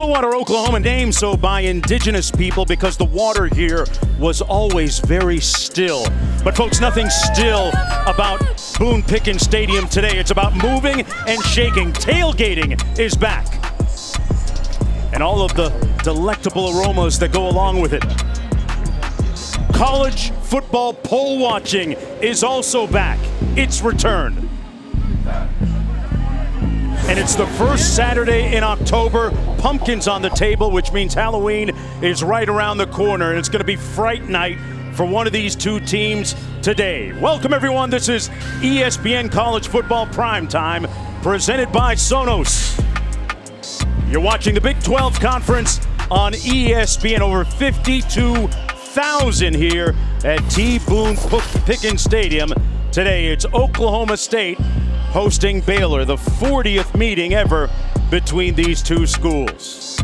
Water, Oklahoma, named so by indigenous people because the water here was always very still. But folks, nothing still about Boone Pickens Stadium today. It's about moving and shaking. Tailgating is back. And all of the delectable aromas that go along with it. College football poll watching is also back. It's returned. And it's the first Saturday in October. Pumpkins on the table, which means Halloween is right around the corner. And it's going to be Fright Night for one of these two teams today. Welcome, everyone. This is ESPN College Football Primetime, presented by Sonos. You're watching the Big 12 Conference on ESPN. Over 52,000 here at T. Boone Pickens Stadium. Today, it's Oklahoma State hosting Baylor, the 40th meeting ever between these two schools.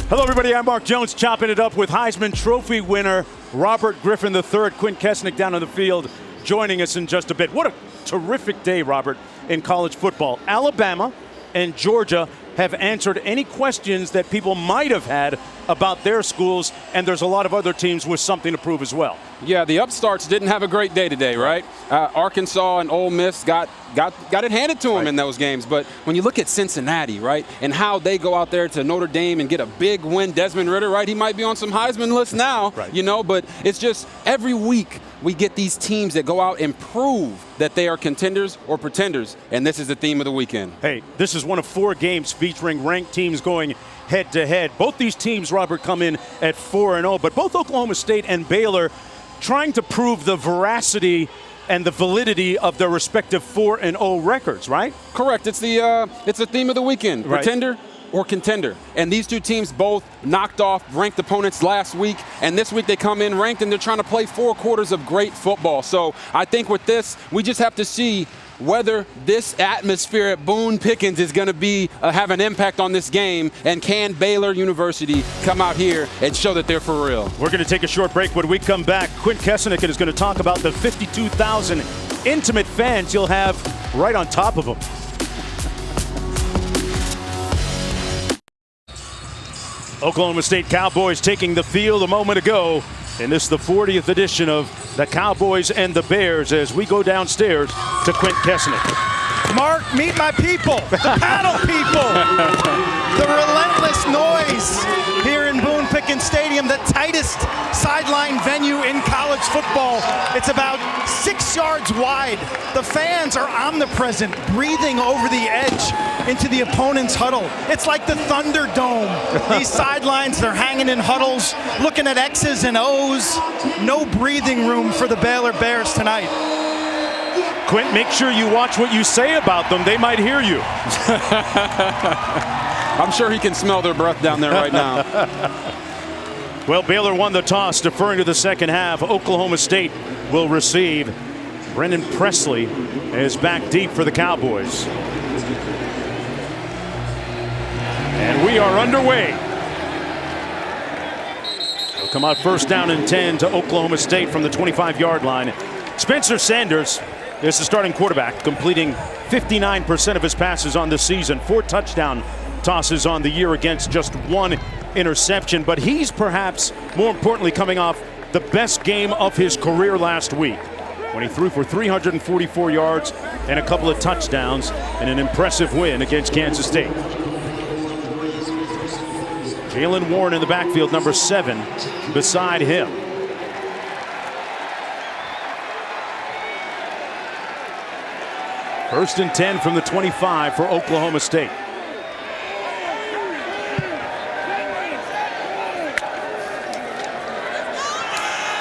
Hello, everybody. I'm Mark Jones, chopping it up with Heisman Trophy winner Robert Griffin III. Quint Kesnick down on the field, joining us in just a bit. What a terrific day, Robert, in college football. Alabama and Georgia have answered any questions that people might have had about their schools, and there's a lot of other teams with something to prove as well. Yeah, the upstarts didn't have a great day today, right? Arkansas and Ole Miss got it handed to them in those games. But when you look at Cincinnati, right, and how they go out there to Notre Dame and get a big win, Desmond Ridder, right, he might be on some Heisman lists now, you know, but it's just every week we get these teams that go out and prove that they are contenders or pretenders, and this is the theme of the weekend. Hey, this is one of 4 games featuring ranked teams going head-to-head. Both these teams, Robert, come in at 4-0, but both Oklahoma State and Baylor trying to prove the veracity and the validity of their respective 4-0 records, right? Correct. It's the theme of the weekend, pretender or contender. And these two teams both knocked off ranked opponents last week, and this week they come in ranked and they're trying to play 4 quarters of great football. So I think with this, we just have to see whether this atmosphere at Boone Pickens is going to be have an impact on this game, and can Baylor University come out here and show that they're for real. We're going to take a short break. When we come back, Quint Kesnick is going to talk about the 52,000 intimate fans you'll have right on top of them. Oklahoma State Cowboys taking the field a moment ago. And this is the 40th edition of the Cowboys and the Bears as we go downstairs to Quint Kesnick. Mark, meet my people, the paddle people. The relentless noise here in Boone Pickens Stadium, the tightest sideline venue in college football. It's about 6 yards wide. The fans are omnipresent, breathing over the edge into the opponent's huddle. It's like the Thunderdome. These sidelines, they're hanging in huddles, looking at X's and O's. No breathing room for the Baylor Bears tonight. Quint, make sure you watch what you say about them. They might hear you. I'm sure he can smell their breath down there right now. Well, Baylor won the toss, deferring to the second half. Oklahoma State will receive. Brendan Presley is back deep for the Cowboys. And we are underway. They'll come out first down and 10 to Oklahoma State from the 25-yard line. Spencer Sanders is the starting quarterback, completing 59% of his passes on the season, 4 touchdown tosses on the year against just 1 interception. But he's perhaps more importantly coming off the best game of his career last week, when he threw for 344 yards and a couple of touchdowns in an impressive win against Kansas State. Jalen Warren in the backfield, number 7 beside him. First and 10 from the 25 for Oklahoma State.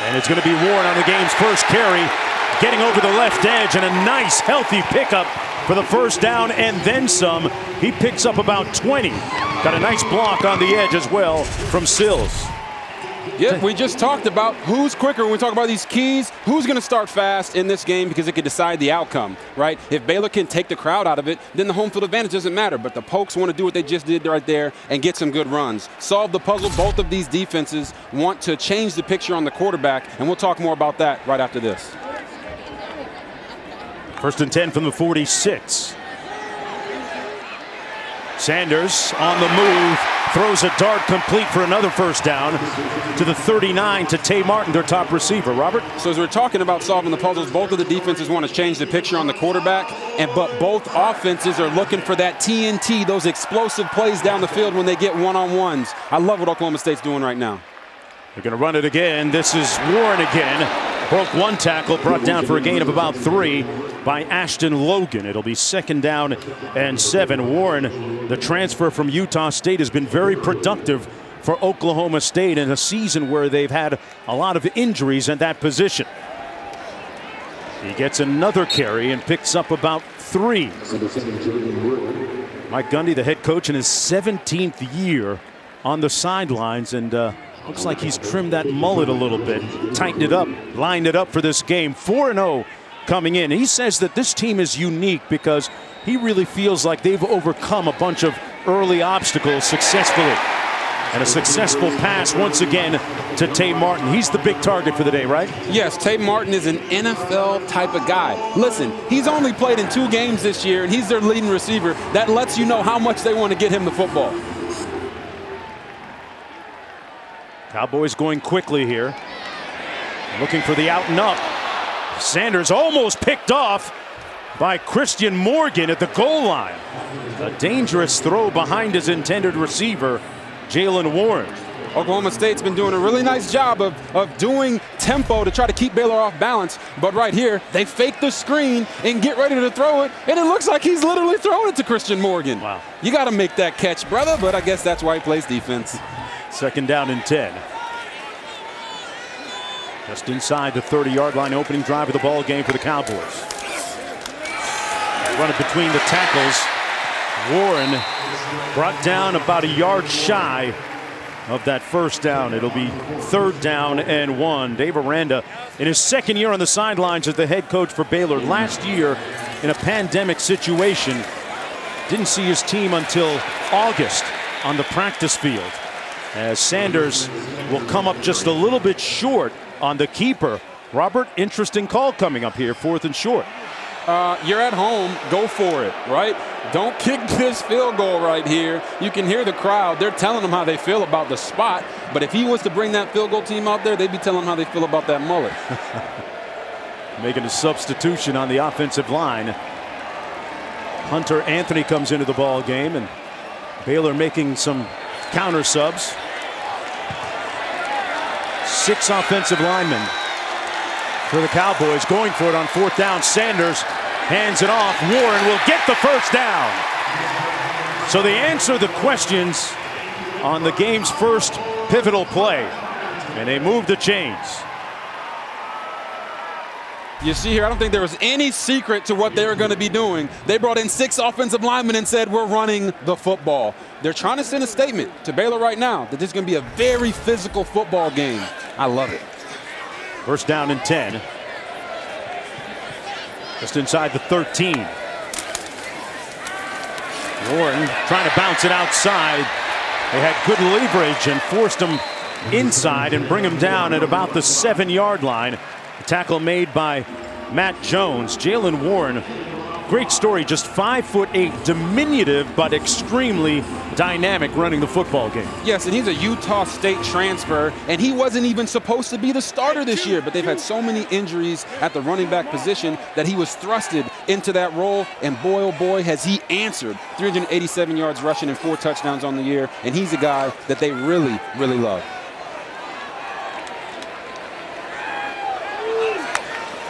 And it's going to be Warren on the game's first carry, getting over the left edge, and a nice, healthy pickup for the first down and then some. He picks up about 20. Got a nice block on the edge as well from Sills. Yeah, we just talked about who's quicker when we talk about these keys. Who's going to start fast in this game, because it could decide the outcome, right? If Baylor can take the crowd out of it, then the home field advantage doesn't matter. But the Pokes want to do what they just did right there and get some good runs. Solve the puzzle. Both of these defenses want to change the picture on the quarterback, and we'll talk more about that right after this. First and 10 from the 46. Sanders on the move, throws a dart complete for another first down to the 39 to Tay Martin, their top receiver. Robert? So as we're talking about solving the puzzles, both of the defenses want to change the picture on the quarterback, but both offenses are looking for that TNT, those explosive plays down the field when they get one-on-ones. I love what Oklahoma State's doing right now. They're going to run it again. This is Warren again. Broke one tackle, brought down for a gain of about 3 by Ashton Logan. It'll be 2nd down and 7. Warren, the transfer from Utah State, has been very productive for Oklahoma State in a season where they've had a lot of injuries at that position. He gets another carry and picks up about 3. Mike Gundy, the head coach, in his 17th year on the sidelines, and looks like he's trimmed that mullet a little bit, tightened it up, lined it up for this game. 4-0 coming in. He says that this team is unique because he really feels like they've overcome a bunch of early obstacles successfully. And a successful pass once again to Tay Martin. He's the big target for the day, right? Yes, Tay Martin is an NFL type of guy. Listen, he's only played in 2 games this year, and he's their leading receiver. That lets you know how much they want to get him the football. Cowboys going quickly here. Looking for the out and up. Sanders almost picked off by Christian Morgan at the goal line. A dangerous throw behind his intended receiver, Jalen Warren. Oklahoma State's been doing a really nice job of doing tempo to try to keep Baylor off balance. But right here, they fake the screen and get ready to throw it, and it looks like he's literally throwing it to Christian Morgan. Wow. You got to make that catch, brother, but I guess that's why he plays defense. 2nd down and 10. Just inside the 30-yard line, opening drive of the ball game for the Cowboys. Running between the tackles. Warren brought down about a yard shy of that first down. It'll be 3rd down and 1. Dave Aranda in his 2nd year on the sidelines as the head coach for Baylor. Last year in a pandemic situation, didn't see his team until August on the practice field, as Sanders will come up just a little bit short on the keeper. Robert, interesting call coming up here, 4th and short. You're at home, go for it, right? Don't kick this field goal right here. You can hear the crowd. They're telling him how they feel about the spot, but if he was to bring that field goal team out there, they'd be telling him how they feel about that mullet. Making a substitution on the offensive line. Hunter Anthony comes into the ball game, and Baylor making some counter subs. 6 offensive linemen for the Cowboys going for it on 4th down. Sanders hands it off. Warren will get the first down. So they answer the questions on the game's first pivotal play, and they move the chains. You see here, I don't think there was any secret to what they were going to be doing. They brought in 6 offensive linemen and said, we're running the football. They're trying to send a statement to Baylor right now that this is going to be a very physical football game. I love it. 1st down and 10. Just inside the 13. Warren trying to bounce it outside. They had good leverage and forced him inside and bring him down at about the 7-yard line. The tackle made by Matt Jones. Jalen Warren, great story, just 5'8", diminutive but extremely dynamic running the football game. Yes, and he's a Utah State transfer, and he wasn't even supposed to be the starter this year, but they've had so many injuries at the running back position that he was thrusted into that role, and boy, oh boy, has he answered. 387 yards rushing and 4 touchdowns on the year, and he's a guy that they really, really love.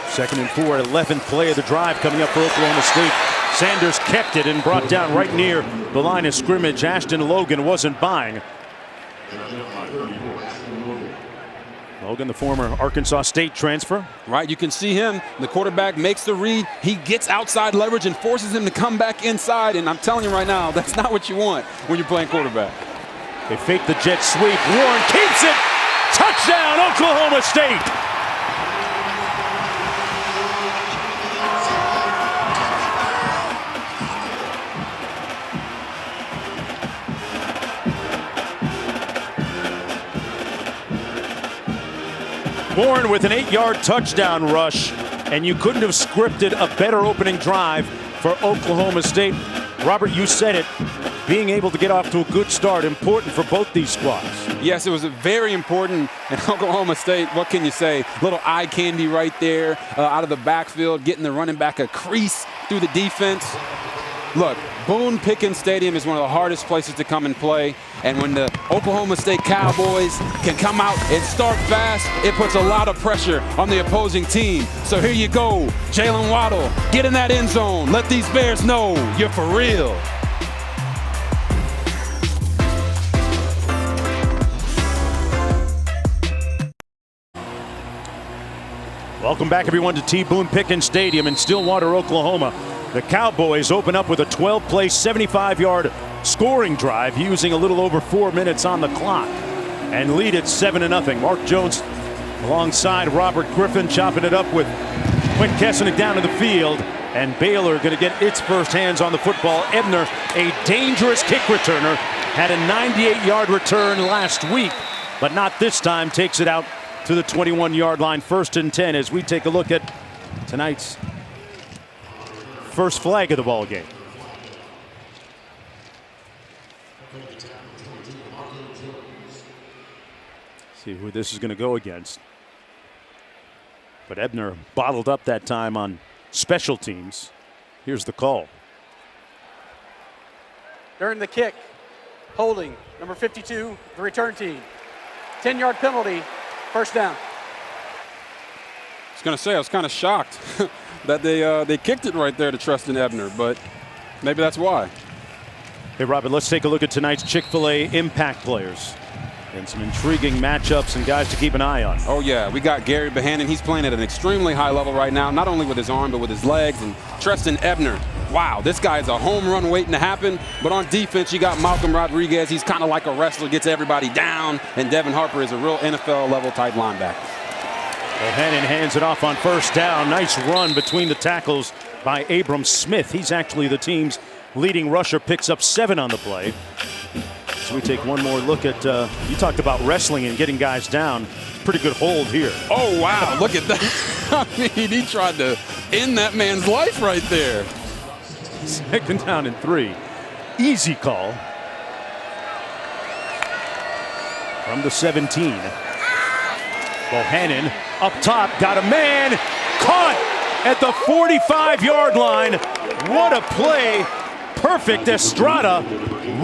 2nd and 4, 11th play of the drive coming up for Oklahoma State. Sanders kept it and brought down right near the line of scrimmage. Ashton Logan wasn't buying. Logan, the former Arkansas State transfer. Right, you can see him. The quarterback makes the read. He gets outside leverage and forces him to come back inside. And I'm telling you right now, that's not what you want when you're playing quarterback. They fake the jet sweep. Warren keeps it. Touchdown, Oklahoma State. Warren with an 8-yard touchdown rush, and you couldn't have scripted a better opening drive for Oklahoma State. Robert, you said it. being able to get off to a good start, important for both these squads. Yes, it was very important. And Oklahoma State, what can you say? Little eye candy right there out of the backfield, getting the running back a crease through the defense. Look, Boone Pickens Stadium is one of the hardest places to come and play. And when the Oklahoma State Cowboys can come out and start fast, it puts a lot of pressure on the opposing team. So here you go, Jalen Waddle, get in that end zone. Let these Bears know you're for real. Welcome back, everyone, to T. Boone Pickens Stadium in Stillwater, Oklahoma. The Cowboys open up with a 12-play, 75-yard scoring drive using a little over 4 minutes on the clock and lead it 7-0. Mark Jones alongside Robert Griffin chopping it up with Quint Kessenich down to the field, and Baylor going to get its first hands on the football. Ebner, a dangerous kick returner, had a 98-yard return last week, but not this time. Takes it out to the 21-yard line, 1st and 10, as we take a look at tonight's first flag of the ball game. See who this is going to go against. But Ebner bottled up that time on special teams. Here's the call. During the kick, holding, number 52, the return team. 10-yard penalty, 1st down. I was going to say, I was kind of shocked that they kicked it right there to Treston Ebner, but maybe that's why. Hey, Robert, let's take a look at tonight's Chick-fil-A impact players and some intriguing matchups and guys to keep an eye on. Oh, yeah, we got Gary Bohannon. He's playing at an extremely high level right now, not only with his arm, but with his legs. And Treston Ebner, wow, this guy is a home run waiting to happen. But on defense, you got Malcolm Rodriguez. He's kind of like a wrestler, gets everybody down. And Devin Harper is a real NFL-level type linebacker. Bohannon hands it off on 1st down. Nice run between the tackles by Abram Smith. He's actually the team's leading rusher, picks up 7 on the play. So we take one more look at, you talked about wrestling and getting guys down. Pretty good hold here. Oh, wow, look at that. I mean, he tried to end that man's life right there. 2nd down and 3. Easy call. From the 17. Bohannon up top, got a man, caught at the 45-yard line. What a play. Perfect. Estrada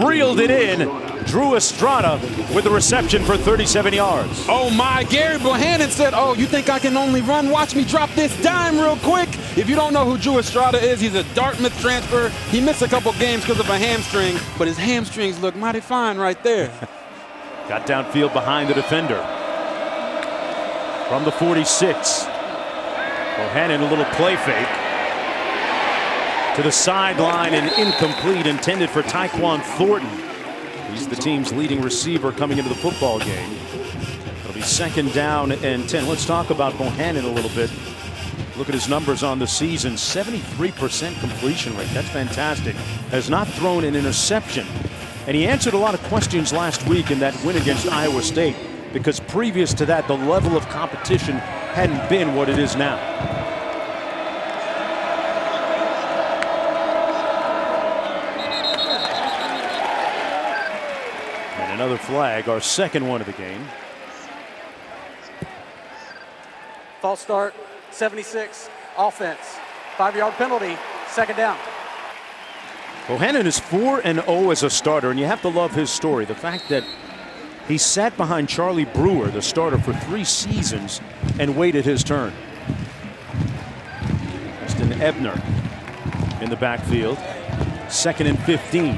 reeled it in. Drew Estrada with the reception for 37 yards. Oh my, Gary Bohannon said, oh, you think I can only run? Watch me drop this dime real quick. If you don't know who Drew Estrada is, he's a Dartmouth transfer. He missed a couple games because of a hamstring, but his hamstrings look mighty fine right there. Got downfield behind the defender. From the 46. Bohannon, a little play fake. To the sideline and incomplete, intended for Tyquan Thornton. He's the team's leading receiver coming into the football game. It'll be 2nd down and 10. Let's talk about Bohannon a little bit. Look at his numbers on the season. 73% completion rate. That's fantastic. Has not thrown an interception. And he answered a lot of questions last week in that win against Iowa State, because previous to that, the level of competition hadn't been what it is now. And another flag, our 2nd one of the game. False start, 76, offense. 5-yard penalty, 2nd down. Bohannon is 4-0 as a starter, and you have to love his story. The fact that he sat behind Charlie Brewer, the starter, for 3 seasons and waited his turn. Treston Ebner in the backfield. 2nd and 15.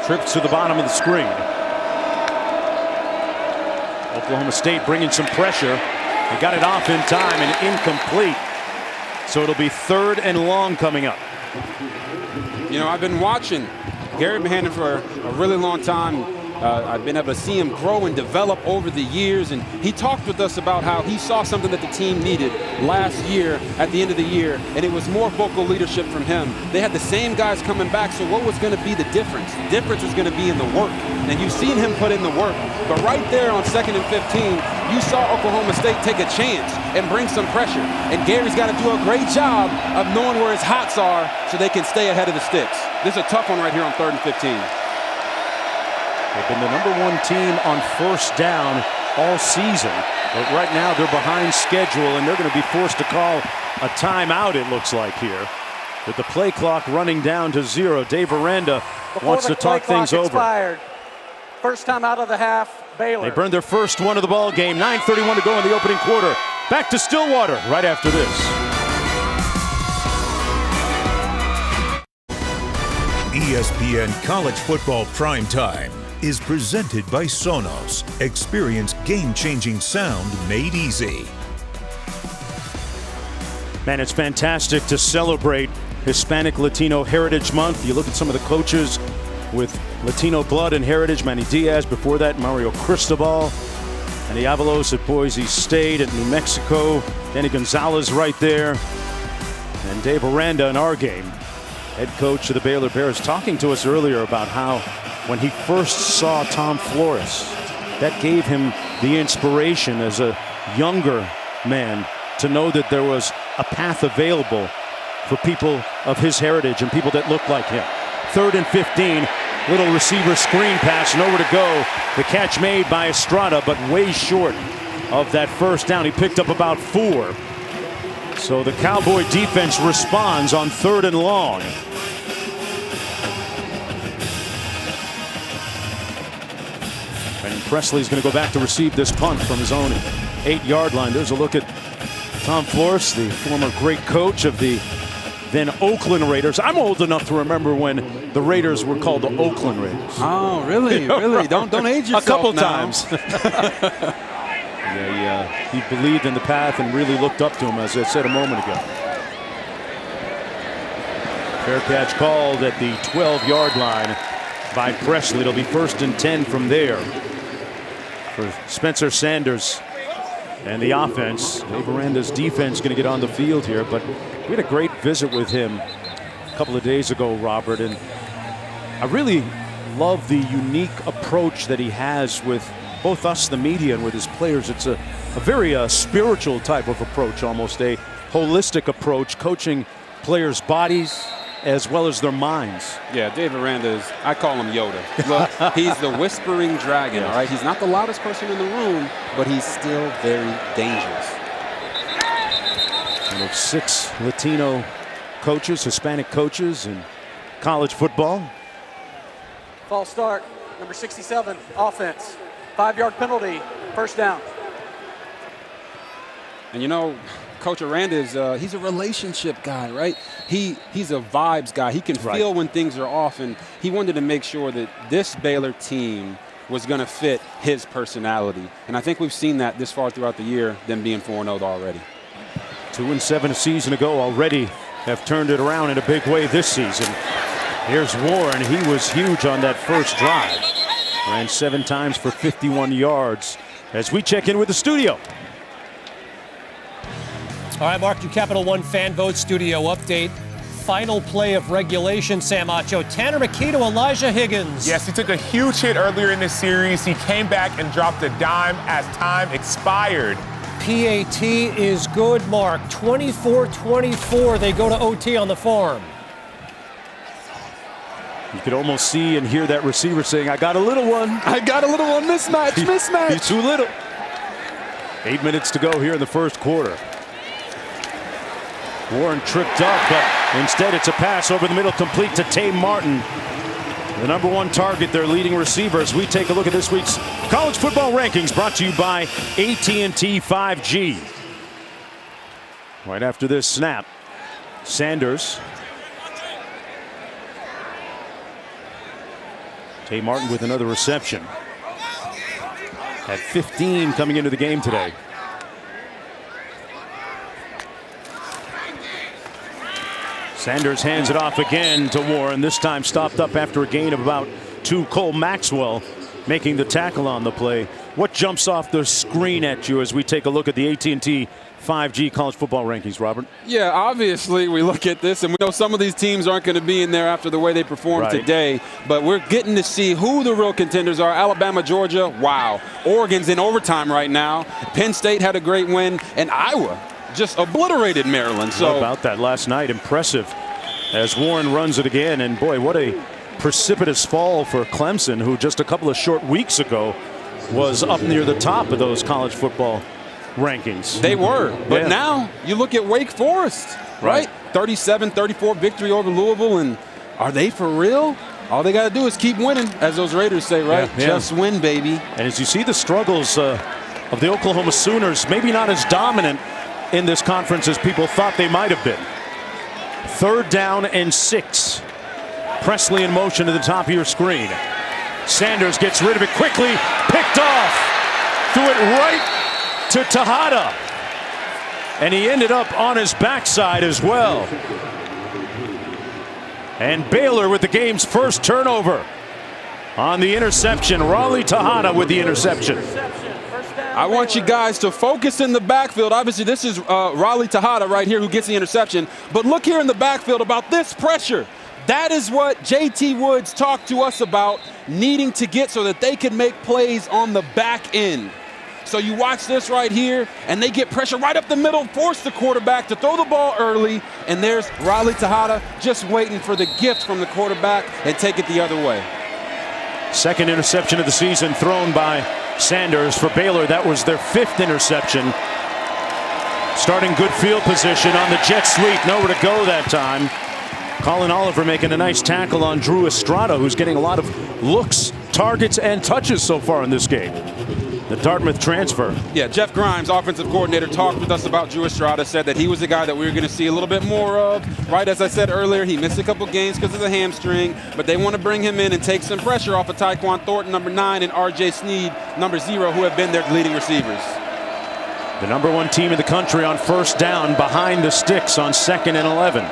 Trips to the bottom of the screen. Oklahoma State bringing some pressure. They got it off in time and incomplete. So it'll be 3rd and long coming up. You know, I've been watching Gary Bohannon for a really long time. I've been able to see him grow and develop over the years, and he talked with us about how he saw something that the team needed last year at the end of the year, and it was more vocal leadership from him. They had the same guys coming back, so what was going to be the difference? The difference is going to be in the work, and you've seen him put in the work. But right there on 2nd and 15, you saw Oklahoma State take a chance and bring some pressure, and Gary's got to do a great job of knowing where his hots are so they can stay ahead of the sticks. This is a tough one right here on 3rd and 15. They've been the #1 team on first down all season, but right now they're behind schedule, and they're going to be forced to call a timeout, it looks like here, with the play clock running down to 0. Dave Aranda wants to talk things over. Expired. First time out of the half, Baylor. They burned their first one of the ball game. 9:31 to go in the opening quarter. Back to Stillwater right after this. ESPN College Football Primetime is presented by Sonos. Experience game-changing sound made easy. Man, it's fantastic to celebrate Hispanic Latino Heritage Month. You look at some of the coaches with Latino blood and heritage. Manny Diaz, before that, Mario Cristobal. Manny Avalos at Boise State, at New Mexico. Danny Gonzalez right there. And Dave Aranda in our game, head coach of the Baylor Bears, talking to us earlier about how when he first saw Tom Flores, that gave him the inspiration as a younger man to know that there was a path available for people of his heritage and people that looked like him. 3rd and 15, little receiver screen pass, nowhere to go. The catch made by Estrada, but way short of that first down. He picked up about 4. So the Cowboy defense responds on 3rd and long. And Presley's going to go back to receive this punt from his own 8-yard line. There's a look at Tom Flores, the former great coach of the then Oakland Raiders. I'm old enough to remember when the Raiders were called the Oakland Raiders. Oh, really? Really? Don't age yourself a couple now. times. Yeah, he believed in the path and really looked up to him, as I said a moment ago. Fair catch called at the 12-yard line by Presley. It'll be 1st and 10 from there for Spencer Sanders and the offense. Dave Aranda's defense going to get on the field here, but we had a great visit with him a couple of days ago, Robert, and I really love the unique approach that he has with both us, the media, and with his players. It's a very spiritual type of approach, almost a holistic approach, coaching players' bodies as well as their minds. Yeah, Dave Aranda is, I call him Yoda. Look, he's the whispering dragon, all right? He's not the loudest person in the room, but he's still very dangerous. One of 6 Latino coaches, Hispanic coaches in college football. False start, number 67, offense. 5-yard penalty, first down. And you know, Coach Aranda is he's a relationship guy, right? He's a vibes guy. He can feel when things are off, and he wanted to make sure that this Baylor team was going to fit his personality. And I think we've seen that this far throughout the year, them being 4-0 already. 2-7 a season ago, already have turned it around in a big way this season. Here's Warren. He was huge on that first drive. Ran 7 times for 51 yards. As we check in with the studio. All right, Mark, your Capital One Fan Vote Studio update. Final play of regulation, Sam Acho. Tanner McKee to Elijah Higgins. Yes, he took a huge hit earlier in this series. He came back and dropped a dime as time expired. PAT is good, Mark. 24-24. They go to OT on the farm. You could almost see and hear that receiver saying, I got a little one. I got a little one. Mismatch, mismatch. He's too little. 8 minutes to go here in the first quarter. Warren tripped up, but instead it's a pass over the middle, complete to Tay Martin. The #1 target, their leading receiver. As we take a look at this week's college football rankings, brought to you by AT&T 5G. Right after this snap, Sanders. Tay Martin with another reception. Had 15 coming into the game today. Sanders hands it off again to Warren, this time stopped up after a gain of about 2. Cole Maxwell making the tackle on the play. What jumps off the screen at you as we take a look at the AT&T 5G college football rankings, Robert? Yeah, obviously we look at this and we know some of these teams aren't going to be in there after the way they performed today, but we're getting to see who the real contenders are. Alabama, Georgia, wow. Oregon's in overtime right now. Penn State had a great win, and Iowa just obliterated Maryland. So how about that last night? Impressive as Warren runs it again, and boy, what a precipitous fall for Clemson, who just a couple of short weeks ago was up near the top of those college football rankings. They were, but now you look at Wake Forest, right? 37-34 victory over Louisville, and are they for real? All they got to do is keep winning, as those Raiders say, right? Just win, baby. And as you see the struggles of the Oklahoma Sooners, maybe not as dominant in this conference as people thought they might have been. 3rd down and 6. Presley in motion to the top of your screen. Sanders gets rid of it quickly, picked off, threw it right to Tejada, and he ended up on his backside as well. And Baylor with the game's first turnover on the interception. Raleigh Tejada with the interception. I want you guys to focus in the backfield. Obviously, this is Raleigh Tejada right here who gets the interception. But look here in the backfield about this pressure. That is what J.T. Woods talked to us about needing to get so that they could make plays on the back end. So you watch this right here, and they get pressure right up the middle, force the quarterback to throw the ball early, and there's Raleigh Tejada just waiting for the gift from the quarterback and take it the other way. Second interception of the season thrown by Sanders for Baylor. That was their 5th interception. Starting good field position on the jet sweep. Nowhere to go that time. Colin Oliver making a nice tackle on Drew Estrada, who's getting a lot of looks, targets, and touches so far in this game. The Dartmouth transfer. Yeah, Jeff Grimes, offensive coordinator, talked with us about Drew Estrada, said that he was the guy that we were going to see a little bit more of. Right, as I said earlier, he missed a couple games because of the hamstring, but they want to bring him in and take some pressure off of Tyquan Thornton, number 9, and R.J. Sneed, number 0, who have been their leading receivers. The number 1 team in the country on 1st down behind the sticks on 2nd and 11.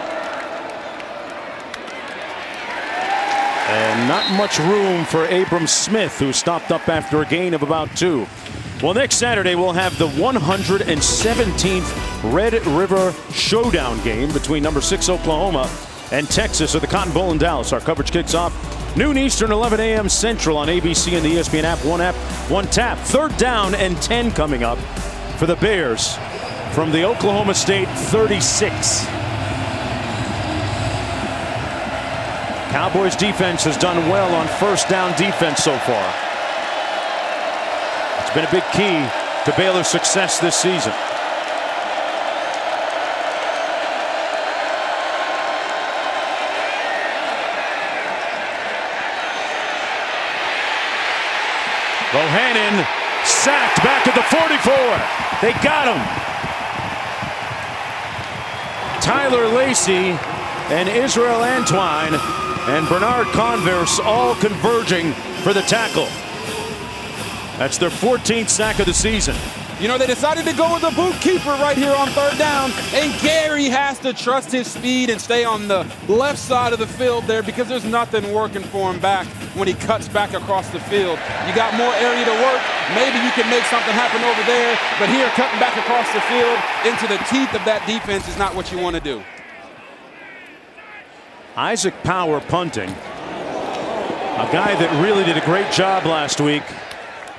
And not much room for Abram Smith, who stopped up after a gain of about 2. Well, next Saturday we'll have the 117th Red River Showdown game between number 6 Oklahoma and Texas at the Cotton Bowl in Dallas. Our coverage kicks off noon Eastern, 11 a.m. Central on ABC and the ESPN app. One tap. 3rd down and 10 coming up for the Bears from the Oklahoma State 36. Cowboys defense has done well on 1st down defense so far. It's been a big key to Baylor's success this season. Bohannon sacked back at the 44. They got him. Tyler Lacey and Israel Antwine and Bernard Converse all converging for the tackle. That's their 14th sack of the season. You know, they decided to go with the boot keeper right here on 3rd down, and Gary has to trust his speed and stay on the left side of the field there because there's nothing working for him back when he cuts back across the field. You got more area to work. Maybe you can make something happen over there, but here cutting back across the field into the teeth of that defense is not what you want to do. Isaac Power punting. A guy that really did a great job last week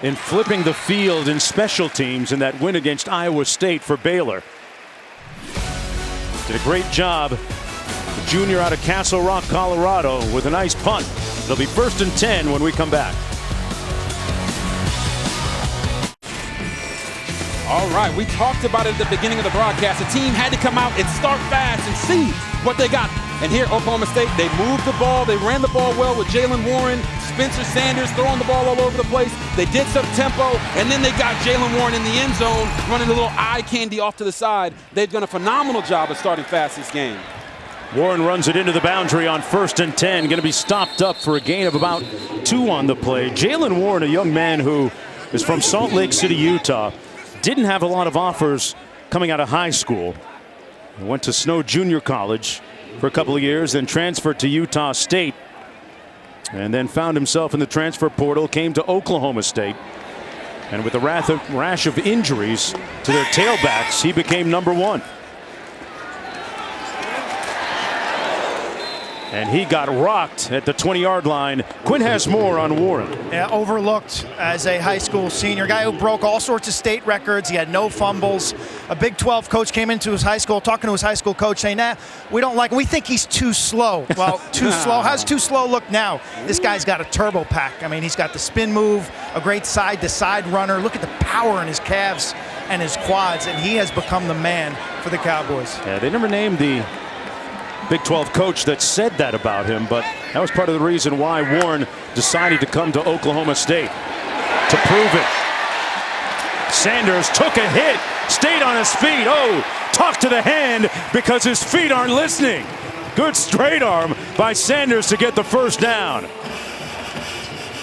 in flipping the field in special teams in that win against Iowa State for Baylor. Did a great job. The junior out of Castle Rock, Colorado, with a nice punt. It'll be 1st and 10 when we come back. All right, we talked about it at the beginning of the broadcast. The team had to come out and start fast and see what they got. And here, Oklahoma State, they moved the ball. They ran the ball well with Jalen Warren, Spencer Sanders throwing the ball all over the place. They did some tempo, and then they got Jalen Warren in the end zone, running a little eye candy off to the side. They've done a phenomenal job of starting fast this game. Warren runs it into the boundary on 1st and 10. Going to be stopped up for a gain of about 2 on the play. Jalen Warren, a young man who is from Salt Lake City, Utah, didn't have a lot of offers coming out of high school. He went to Snow Junior College for a couple of years, then transferred to Utah State. and then found himself in the transfer portal, came to Oklahoma State. And with a rash of injuries to their tailbacks, he became #1. And he got rocked at the 20-yard line. Quinn has more on Warren. Yeah, overlooked as a high school senior. Guy who broke all sorts of state records. He had no fumbles. A Big 12 coach came into his high school, talking to his high school coach, saying, nah, we don't like him. We think he's too slow. Well, too slow? How's too slow look now? This guy's got a turbo pack. I mean, he's got the spin move, a great side-to-side runner. Look at the power in his calves and his quads, and he has become the man for the Cowboys. Yeah, they never named the Big 12 coach that said that about him, but that was part of the reason why Warren decided to come to Oklahoma State, to prove it. Sanders took a hit, stayed on his feet. Oh, talk to the hand because his feet aren't listening. Good straight arm by Sanders to get the first down.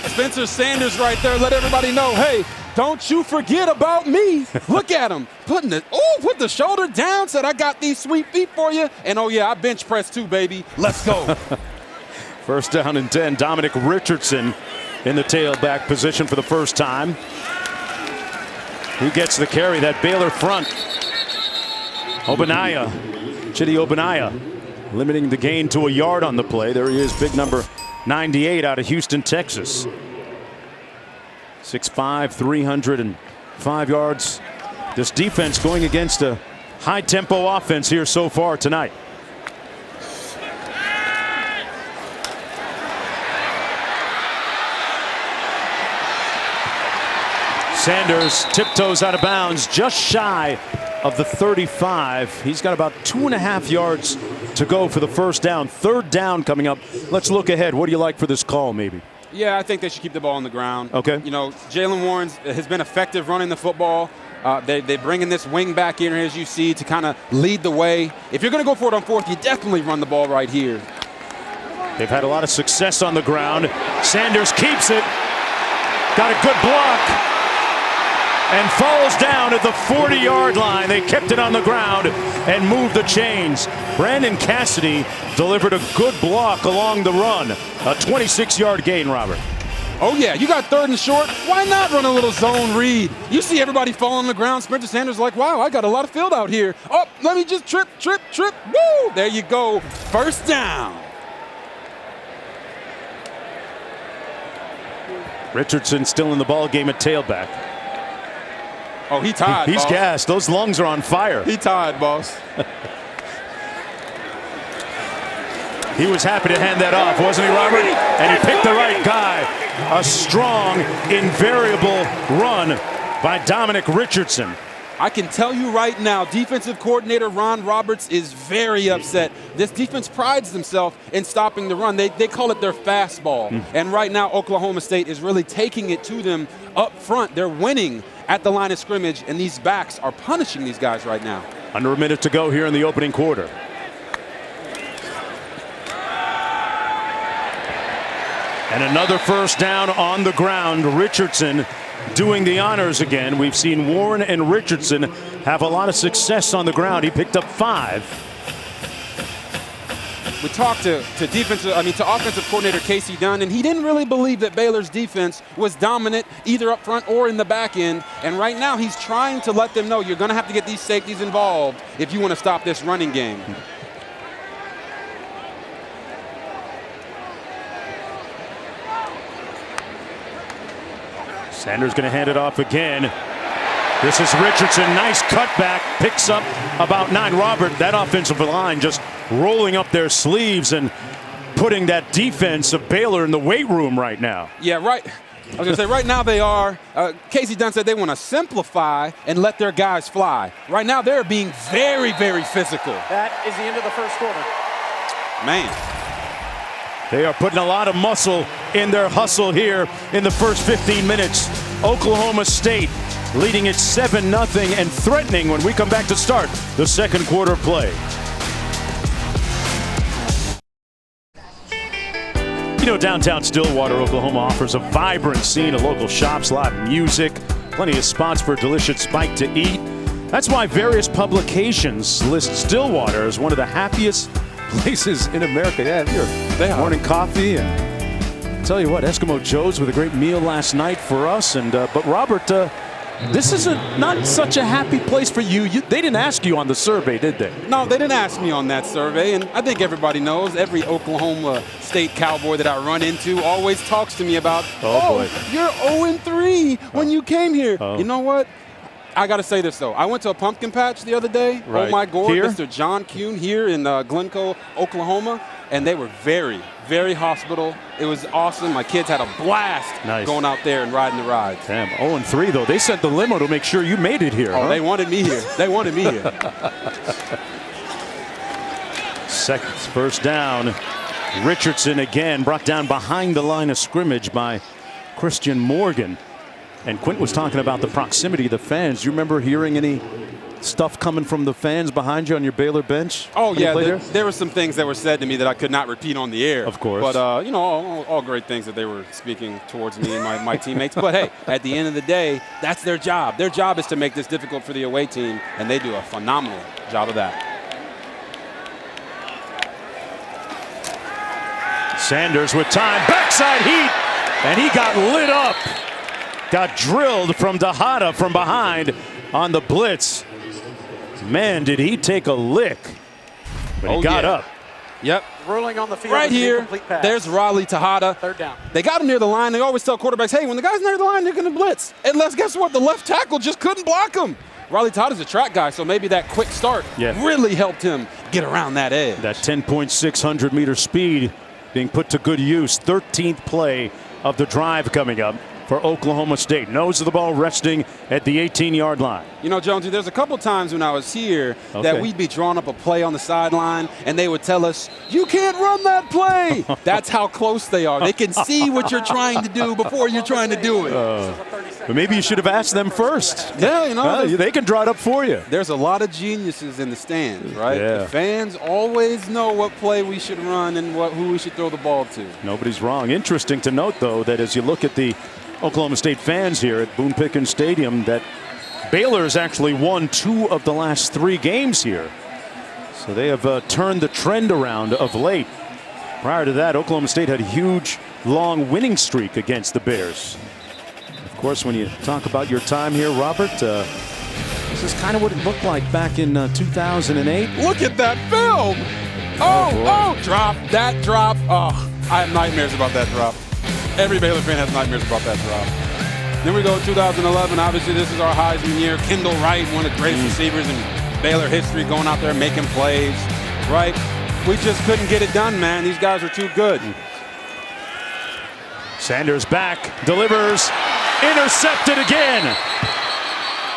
Spencer Sanders right there, let everybody know, hey, don't you forget about me. Look at him put the shoulder down, said I got these sweet feet for you. And oh yeah, I bench press too, baby. Let's go. First down and 10. Dominic Richardson in the tailback position for the first time. Who gets the carry? That Baylor front. Chidi Obanaya limiting the gain to a yard on the play. There he is, big number 98 out of Houston, Texas. 6'5", 305 yards. This defense going against a high-tempo offense here so far tonight. Sanders tiptoes out of bounds just shy of the 35. He's got about 2.5 yards to go for the first down. Third down coming up. Let's look ahead. What do you like for this call, maybe? Yeah, I think they should keep the ball on the ground. Okay. You know, Jalen Warren has been effective running the football. They bring in this wing back in, as you see, to kind of lead the way. If you're going to go for it on fourth, you definitely run the ball right here. They've had a lot of success on the ground. Sanders keeps it. Got a good block. And falls down at the 40-yard line. They kept it on the ground and moved the chains. Brandon Cassidy delivered a good block along the run. A 26-yard gain, Robert. Oh, yeah, you got third and short. Why not run a little zone read? You see everybody fall on the ground. Spencer Sanders like, wow, I got a lot of field out here. Oh, let me just trip. Woo! There you go. First down. Richardson still in the ball game at tailback. Oh, he tied, He's boss. gassed. Those lungs are on fire. He tied, boss. He was happy to hand that off, wasn't he, Robert? And he picked the right guy. A strong, invariable run by Dominic Richardson. I can tell you right now, defensive coordinator Ron Roberts is very upset. This defense prides themselves in stopping the run. They call it their fastball. And right now, Oklahoma State is really taking it to them up front. They're winning at the line of scrimmage, and these backs are punishing these guys right now. Under a minute to go here in the opening quarter. And another first down on the ground. Richardson doing the honors again. We've seen Warren and Richardson have a lot of success on the ground. He picked up 5. We talked to offensive coordinator Casey Dunn, and he didn't really believe that Baylor's defense was dominant either up front or in the back end. And right now he's trying to let them know you're going to have to get these safeties involved if you want to stop this running game. Sanders going to hand it off again. This is Richardson. Nice cutback. Picks up about 9. Robert, that offensive line just rolling up their sleeves and putting that defense of Baylor in the weight room right now. Yeah, right. I was going to say, right now they are. Casey Dunn said they want to simplify and let their guys fly. Right now they're being very, very physical. That is the end of the first quarter. Man. They are putting a lot of muscle in their hustle here in the first 15 minutes. Oklahoma State leading it 7-0 and threatening when we come back to start the second quarter play. You know, downtown Stillwater, Oklahoma offers a vibrant scene of local shops, live music, plenty of spots for a delicious bite to eat. That's why various publications list Stillwater as one of the happiest places in America. Yeah, your morning coffee and tell you what, Eskimo Joe's with a great meal last night for us. And but Robert, this is not such a happy place for you. They didn't ask you on the survey, did they? No, they didn't ask me on that survey. And I think everybody knows, every Oklahoma State Cowboy that I run into always talks to me about, boy, you're 0-3 when you came here. You know what? I got to say this, though. I went to a pumpkin patch the other day. Right. Oh, my God. Here? Mr. John Kuhn here in Glencoe, Oklahoma. And they were very, very hospitable. It was awesome. My kids had a blast going out there and riding the rides. Damn, 0-3, though. They sent the limo to make sure you made it here. Oh, they wanted me here. They wanted me here. Second, first down. Richardson again brought down behind the line of scrimmage by Christian Morgan. And Quint was talking about the proximity of the fans. Do you remember hearing any stuff coming from the fans behind you on your Baylor bench? Oh, yeah. There were some things that were said to me that I could not repeat on the air. Of course. But, you know, all great things that they were speaking towards me and my teammates. But, hey, at the end of the day, that's their job. Their job is to make this difficult for the away team, and they do a phenomenal job of that. Sanders with time. Backside heat. And he got lit up. Got drilled from Tejada from behind on the blitz. Man, did he take a lick. But he got up. Yep. Ruling on the field. Right here, there's Raleigh Tejada. Third down. They got him near the line. They always tell quarterbacks, hey, when the guy's near the line, they're going to blitz. Unless, guess what? The left tackle just couldn't block him. Raleigh Tejada's a track guy, so maybe that quick start really helped him get around that edge. That 10.600 meter speed being put to good use. 13th play of the drive coming up for Oklahoma State. Nose of the ball resting at the 18-yard line. You know, Jonesy, there's a couple times when I was here that we'd be drawing up a play on the sideline, and they would tell us, you can't run that play. That's how close they are. They can see what you're trying to do before you're trying to do it. But maybe you should have asked them first. Yeah, you know. They can draw it up for you. There's a lot of geniuses in the stands, right? Yeah. The fans always know what play we should run and who we should throw the ball to. Nobody's wrong. Interesting to note, though, that as you look at the Oklahoma State fans here at Boone Pickens Stadium, that Baylor's actually won 2 of the last 3 games here. So they have turned the trend around of late. Prior to that, Oklahoma State had a huge, long winning streak against the Bears. Of course, when you talk about your time here, Robert, this is kind of what it looked like back in 2008. Look at that film! Oh, drop, that drop. Oh, I have nightmares about that drop. Every Baylor fan has nightmares about that drop. Then we go to 2011. Obviously, this is our Heisman year. Kendall Wright, one of the greatest receivers in Baylor history, going out there making plays, right? We just couldn't get it done, man. These guys are too good. Sanders back, delivers, intercepted again.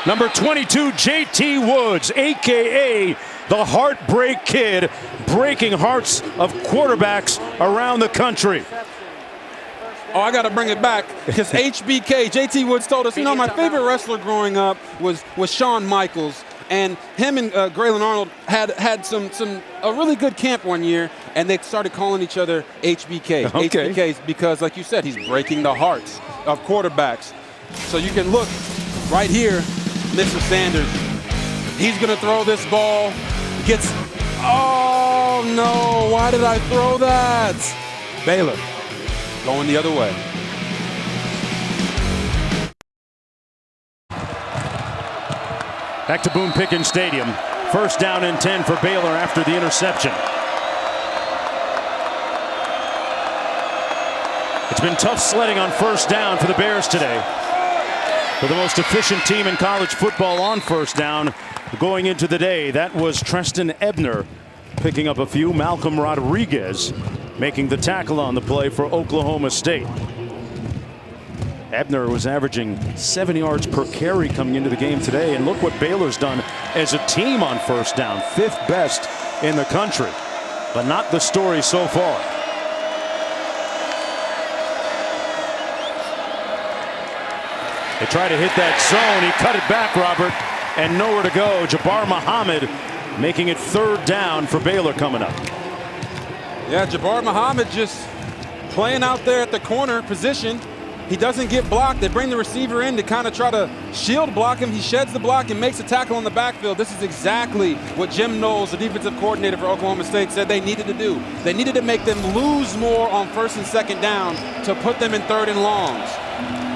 Number 22, J.T. Woods, a.k.a. the Heartbreak Kid, breaking hearts of quarterbacks around the country. Oh, I got to bring it back because HBK, J.T. Woods told us, you know, my favorite wrestler growing up was Shawn Michaels. And him and Graylin Arnold had a really good camp one year, and they started calling each other HBK. Okay. HBKs because, like you said, he's breaking the hearts of quarterbacks. So you can look right here, Mr. Sanders. He's going to throw this ball. Oh, no, why did I throw that? Baylor going the other way. Back to Boone Pickens Stadium. First down and 10 for Baylor after the interception. It's been tough sledding on first down for the Bears today. For the most efficient team in college football on first down going into the day, that was Treston Ebner picking up a few. Malcolm Rodriguez making the tackle on the play for Oklahoma State. Ebner was averaging 7 yards per carry coming into the game today. And look what Baylor's done as a team on first down. 5th best in the country. But not the story so far. They try to hit that zone. He cut it back, Robert. And nowhere to go. Jabbar Muhammad making it 3rd down for Baylor coming up. Yeah, Jabbar Muhammad just playing out there at the corner position. He doesn't get blocked. They bring the receiver in to kind of try to shield block him. He sheds the block and makes a tackle on the backfield. This is exactly what Jim Knowles, the defensive coordinator for Oklahoma State, said they needed to do. They needed to make them lose more on 1st and 2nd down to put them in 3rd and longs.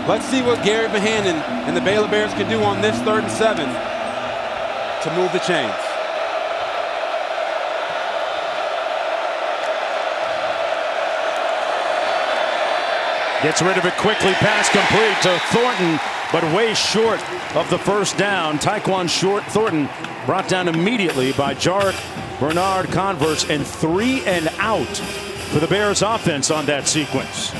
Let's see what Gary Bohannon and the Baylor Bears can do on this 3rd and 7 to move the chains. Gets rid of it quickly, pass complete to Thornton, but way short of the 1st down. Tyquan Short Thornton brought down immediately by Jarek Bernard Converse, and 3 and out for the Bears offense on that sequence.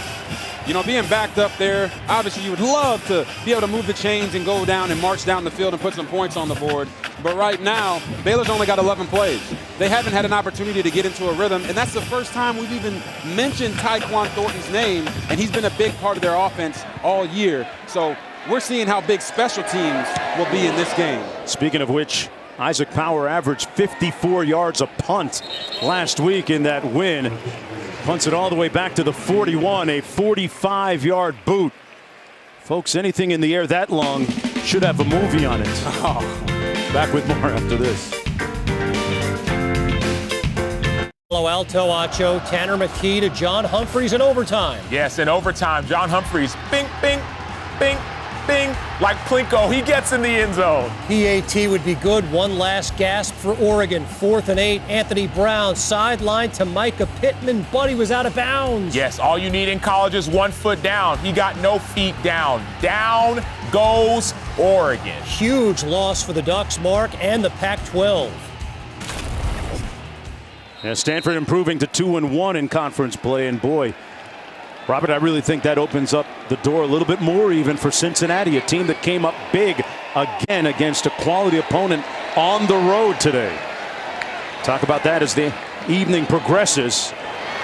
You know, being backed up there, obviously you would love to be able to move the chains and go down and march down the field and put some points on the board. But right now, Baylor's only got 11 plays. They haven't had an opportunity to get into a rhythm, and that's the first time we've even mentioned Tyquan Thornton's name, and he's been a big part of their offense all year. So we're seeing how big special teams will be in this game. Speaking of which, Isaac Power averaged 54 yards a punt last week in that win. Punts it all the way back to the 41, a 45-yard boot. Folks, anything in the air that long should have a movie on it. Oh. Back with more after this. Palo Alto, Acho, Tanner McKee to John Humphreys in overtime. Yes, in overtime, John Humphreys, bing, bing, bing, bing, like Plinko, he gets in the end zone. PAT would be good. One last gasp for Oregon. 4th and 8. Anthony Brown sideline to Micah Pittman, but he was out of bounds. Yes, all you need in college is 1 foot down. He got no feet down. Down goes Oregon. Huge loss for the Ducks, Mark, and the Pac-12. Yeah, Stanford improving to 2-1 in conference play, and boy, Robert, I really think that opens up the door a little bit more even for Cincinnati, a team that came up big again against a quality opponent on the road today. Talk about that as the evening progresses.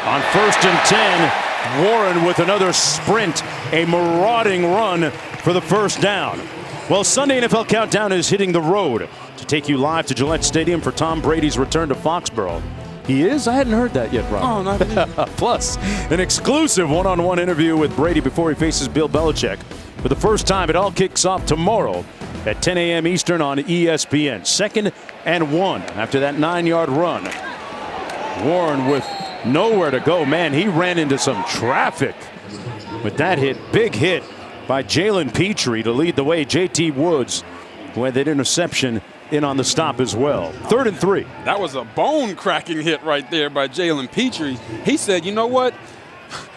On 1st and 10, Warren with another sprint, a marauding run for the 1st down. Well, Sunday NFL Countdown is hitting the road to take you live to Gillette Stadium for Tom Brady's return to Foxborough. He is? I hadn't heard that yet, Rob. Oh, not Plus, an exclusive one-on-one interview with Brady before he faces Bill Belichick. For the first time, it all kicks off tomorrow at 10 a.m. Eastern on ESPN. 2nd and 1 after that 9-yard run. Warren with nowhere to go. Man, he ran into some traffic with that hit. Big hit by Jalen Petrie to lead the way. J.T. Woods with an interception in on the stop as well. 3rd and 3. That was a bone-cracking hit right there by Jalen Petrie. He said, you know what?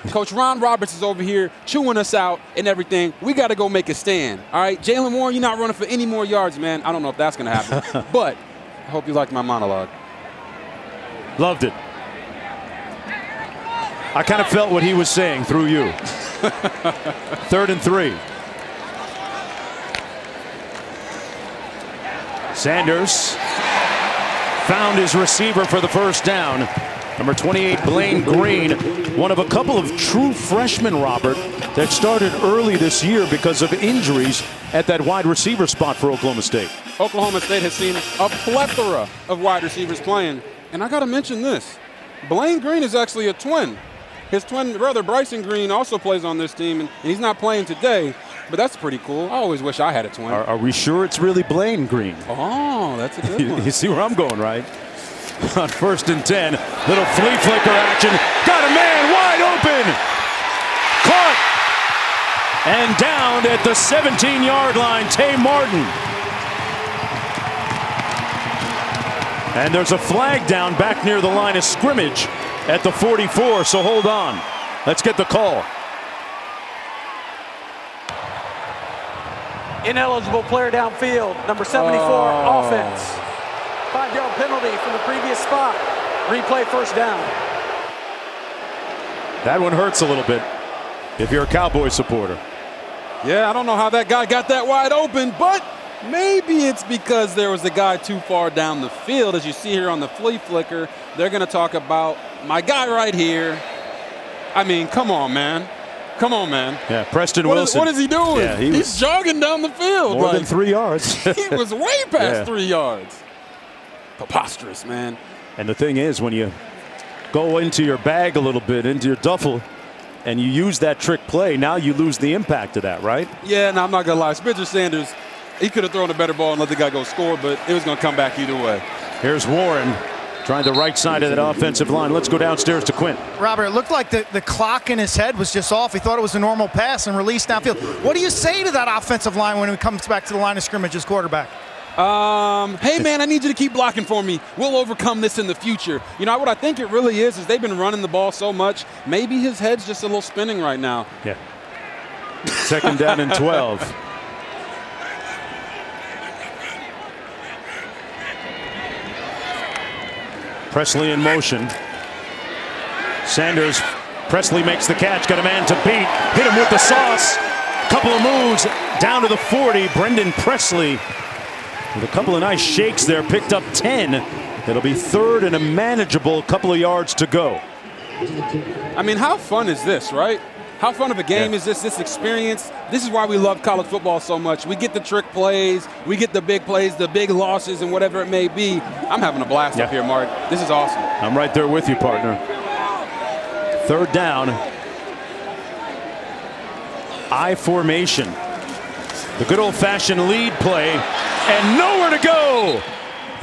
Coach Ron Roberts is over here chewing us out and everything. We got to go make a stand. All right, Jalen Warren, you're not running for any more yards, man. I don't know if that's going to happen. But I hope you liked my monologue. Loved it. I kind of felt what he was saying through you. 3rd and 3. Sanders found his receiver for the 1st down. Number 28, Blaine Green, one of a couple of true freshmen, Robert, that started early this year because of injuries at that wide receiver spot for Oklahoma State. Oklahoma State has seen a plethora of wide receivers playing. And I got to mention this. Blaine Green is actually a twin. His twin brother, Bryson Green, also plays on this team, and he's not playing today. But that's pretty cool. I always wish I had a twin. Are we sure it's really Blaine Green? Oh, that's a good one. You see where I'm going, right? On 1st and 10, little flea flicker action. Got a man wide open. Caught. And down at the 17-yard line, Tay Martin. And there's a flag down back near the line of scrimmage at the 44, so hold on. Let's get the call. Ineligible player downfield, number 74, offense. 5-yard penalty from the previous spot. Replay 1st down. That one hurts a little bit if you're a Cowboys supporter. Yeah, I don't know how that guy got that wide open, but maybe it's because there was a guy too far down the field. As you see here on the flea flicker, they're going to talk about my guy right here. I mean, come on, man. Come on, man. Yeah, Preston Wilson. What is he doing? Yeah, he's jogging down the field. More than 3 yards. He was way past 3 yards. Preposterous, man. And the thing is, when you go into your bag a little bit, into your duffel, and you use that trick play, now you lose the impact of that, right? Yeah, and I'm not going to lie. Spencer Sanders, he could have thrown a better ball and let the guy go score, but it was going to come back either way. Here's Warren trying the right side of that offensive line. Let's go downstairs to Quint. Robert, it looked like the clock in his head was just off. He thought it was a normal pass and released downfield. What do you say to that offensive line when he comes back to the line of scrimmage as quarterback? Hey, man, I need you to keep blocking for me. We'll overcome this in the future. You know, what I think it really is they've been running the ball so much, maybe his head's just a little spinning right now. Yeah. Second down and 12. Presley in motion. Sanders, Presley makes the catch, got a man to beat, hit him with the sauce. Couple of moves down to the 40. Brendan Presley with a couple of nice shakes there, picked up 10. It'll be third and a manageable couple of yards to go. I mean, how fun is this, right? How fun of a game is this experience? This is why we love college football so much. We get the trick plays, we get the big plays, the big losses, and whatever it may be. I'm having a blast up here, Mark. This is awesome. I'm right there with you, partner. Third down. I formation. The good old-fashioned lead play, and nowhere to go.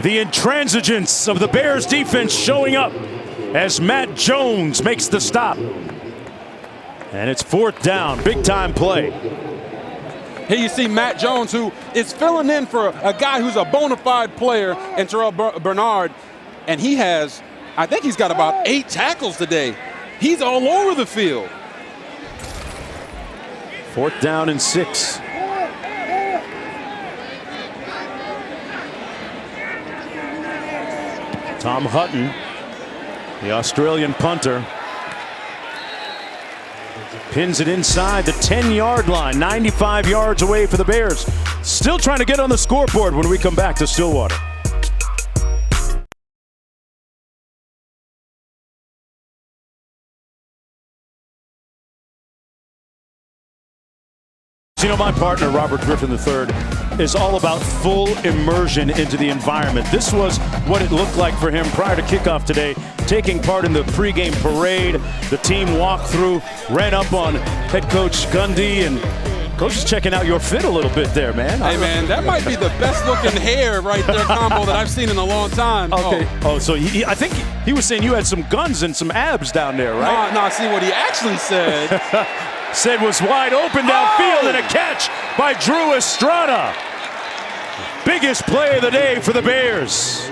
The intransigence of the Bears defense showing up as Matt Jones makes the stop. And it's fourth down, big-time play. Here you see Matt Jones, who is filling in for a guy who's a bona fide player, and Terrell Bernard, and he has, I think he's got about 8 tackles today. He's all over the field. Fourth down and 6. Tom Hutton, the Australian punter, pins it inside the 10-yard line, 95 yards away for the Bears. Still trying to get on the scoreboard when we come back to Stillwater. You know, my partner, Robert Griffin III, is all about full immersion into the environment. This was what it looked like for him prior to kickoff today, taking part in the pregame parade. The team walked through, ran up on head coach Gundy, and coach is checking out your fit a little bit there, man. Hey, man, that might be the best looking hair right there combo that I've seen in a long time. Okay. So I think he was saying you had some guns and some abs down there, right? No, see what he actually said. Said was wide open downfield and a catch by Drew Estrada. Biggest play of the day for the Bears.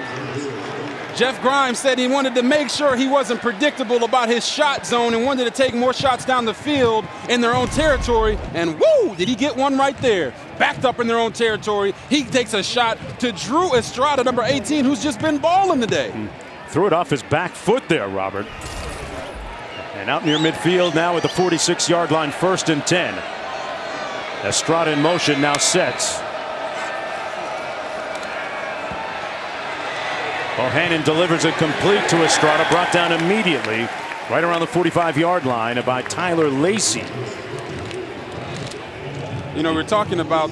Jeff Grimes said he wanted to make sure he wasn't predictable about his shot zone and wanted to take more shots down the field in their own territory. And woo, did he get one right there? Backed up in their own territory. He takes a shot to Drew Estrada, number 18, who's just been balling today. Threw it off his back foot there, Robert. And out near midfield now at the 46-yard line, 1st and 10. Estrada in motion, now sets. Bohannon delivers it complete to Estrada, brought down immediately, right around the 45-yard line by Tyler Lacey. You know, we're talking about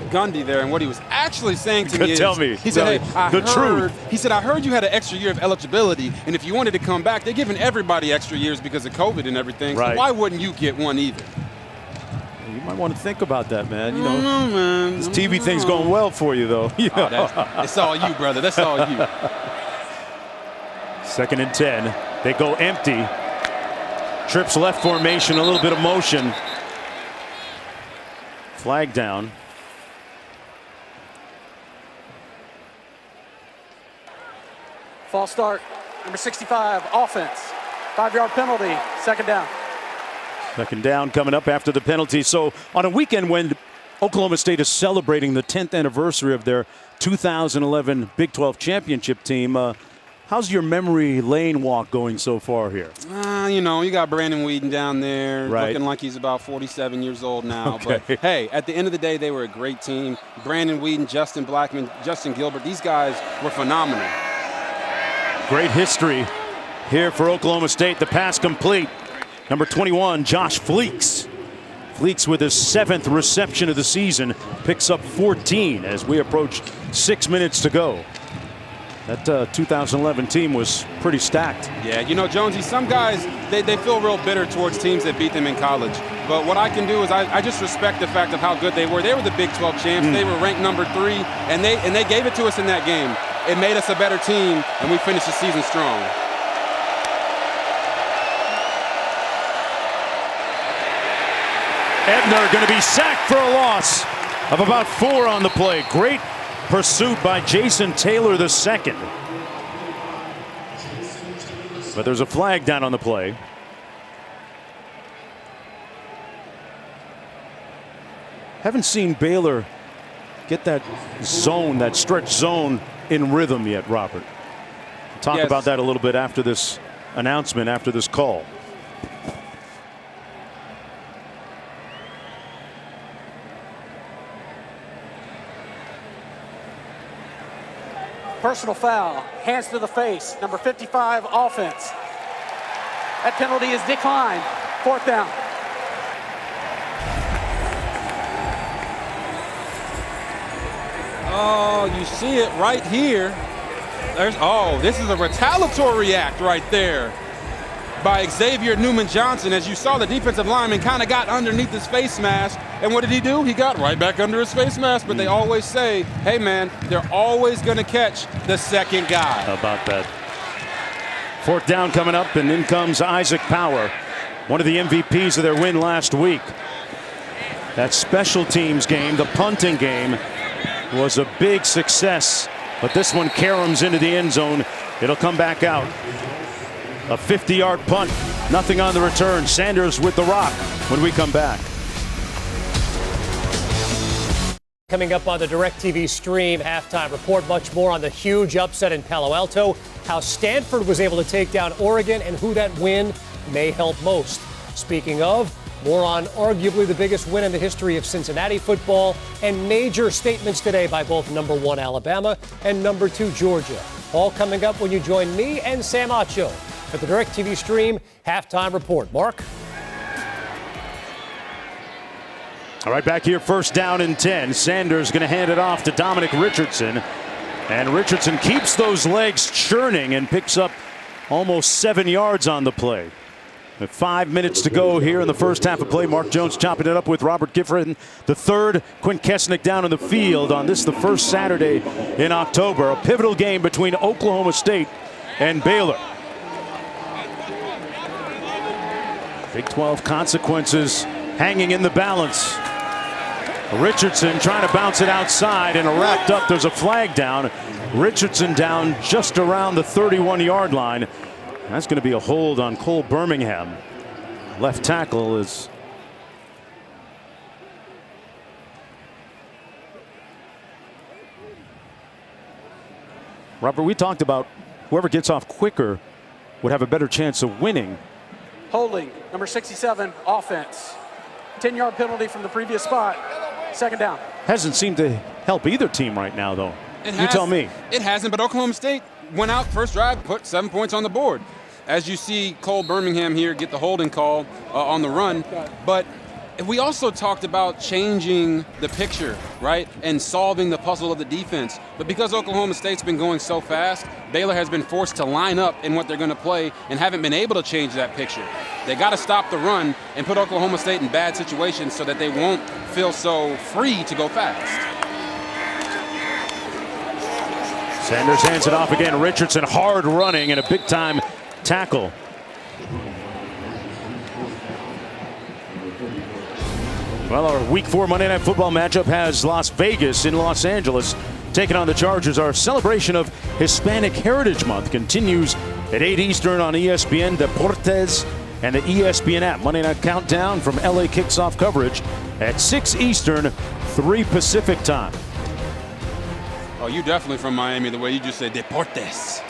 Gundy there, and what he was actually saying to me is, tell me. He said, hey, I truth. He said, I heard you had an extra year of eligibility, and if you wanted to come back, they're giving everybody extra years because of COVID and everything. Right. So why wouldn't you get one either? You might want to think about that, man. You know, man. this TV thing's going well for you, though. It's all you, brother. That's all you. 2nd and 10. They go empty. Trips left formation, a little bit of motion. Flag down. False start, number 65, offense. 5-yard penalty, 2nd down. 2nd down coming up after the penalty. So on a weekend when Oklahoma State is celebrating the 10th anniversary of their 2011 Big 12 championship team, how's your memory lane walk going so far here? You know, you got Brandon Weeden down there, right, looking like he's about 47 years old now. Okay. But, hey, at the end of the day, they were a great team. Brandon Weeden, Justin Blackman, Justin Gilbert, these guys were phenomenal. Great history here for Oklahoma State. The pass complete. Number 21, Josh Fleeks. Fleeks with his 7th reception of the season, picks up 14 as we approach 6 minutes to go. That 2011 team was pretty stacked. Yeah, you know, Jonesy, some guys, they feel real bitter towards teams that beat them in college. But what I can do is I just respect the fact of how good they were. They were the Big 12 champs. They were ranked number 3, and they gave it to us in that game. It made us a better team, and we finished the season strong. Ebner going to be sacked for a loss of about 4 on the play. Great pursuit by Jason Taylor II. But there's a flag down on the play. Haven't seen Baylor get that zone, that stretch zone in rhythm yet, Robert. Talk about that a little bit after this announcement, after this call. Personal foul, hands to the face, number 55, offense. That penalty is declined. 4th down. Oh, you see it right here. This is a retaliatory act right there by Xavier Newman-Johnson. As you saw, the defensive lineman kind of got underneath his face mask. And what did he do? He got right back under his face mask. But they always say, hey, man, they're always going to catch the second guy. How about that? 4th down coming up, and in comes Isaac Power, one of the MVPs of their win last week. That special teams game, the punting game, was a big success. But this one caroms into the end zone. It'll come back out. A 50-yard punt. Nothing on the return. Sanders with the rock when we come back. Coming up on the DirecTV stream halftime report, much more on the huge upset in Palo Alto, how Stanford was able to take down Oregon, and who that win may help most. Speaking of, more on arguably the biggest win in the history of Cincinnati football, and major statements today by both number 1 Alabama and number 2 Georgia. All coming up when you join me and Sam Acho for the DirecTV stream halftime report. Mark? All right, back here, 1st down and 10. Sanders going to hand it off to Dominic Richardson. And Richardson keeps those legs churning and picks up almost 7 yards on the play. With 5 minutes to go here in the first half of play, Mark Jones chopping it up with Robert Gifford, the 3rd. Quinn Kesnick down in the field on this, the first Saturday in October. A pivotal game between Oklahoma State and Baylor. Big 12 consequences hanging in the balance. Richardson trying to bounce it outside and wrapped up. There's a flag down. Richardson down just around the 31-yard line. That's going to be a hold on Cole Birmingham. Left tackle is Robert. We talked about whoever gets off quicker would have a better chance of winning. Holding, number 67, offense. 10-yard penalty from the previous spot. 2nd down. Hasn't seemed to help either team right now, though. You tell me. It hasn't, but Oklahoma State went out first drive, put 7 points on the board. As you see Cole Birmingham here get the holding call on the run. But we also talked about changing the picture, right, and solving the puzzle of the defense. But because Oklahoma State's been going so fast, Baylor has been forced to line up in what they're going to play and haven't been able to change that picture. They got to stop the run and put Oklahoma State in bad situations so that they won't feel so free to go fast. Sanders hands it off again. Richardson hard running and a big-time tackle. Well, our Week 4 Monday Night Football matchup has Las Vegas in Los Angeles taking on the Chargers. Our celebration of Hispanic Heritage Month continues at 8 Eastern on ESPN Deportes and the ESPN app. Monday Night Countdown from LA kicks off coverage at 6 Eastern, 3 Pacific time. Oh, you definitely from Miami, the way you just said Deportes.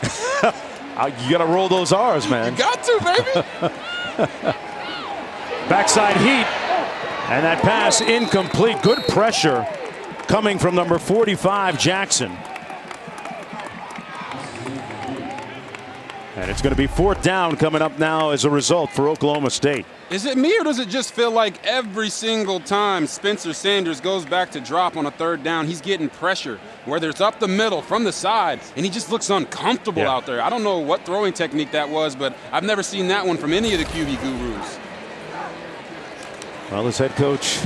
You got to roll those R's, man. You got to, baby. Backside heat. And that pass incomplete. Good pressure coming from number 45, Jackson. And it's going to be 4th down coming up now as a result for Oklahoma State. Is it me, or does it just feel like every single time Spencer Sanders goes back to drop on a third down, he's getting pressure, whether it's up the middle, from the side, and he just looks uncomfortable out there. I don't know what throwing technique that was, but I've never seen that one from any of the QB gurus. Well, his head coach,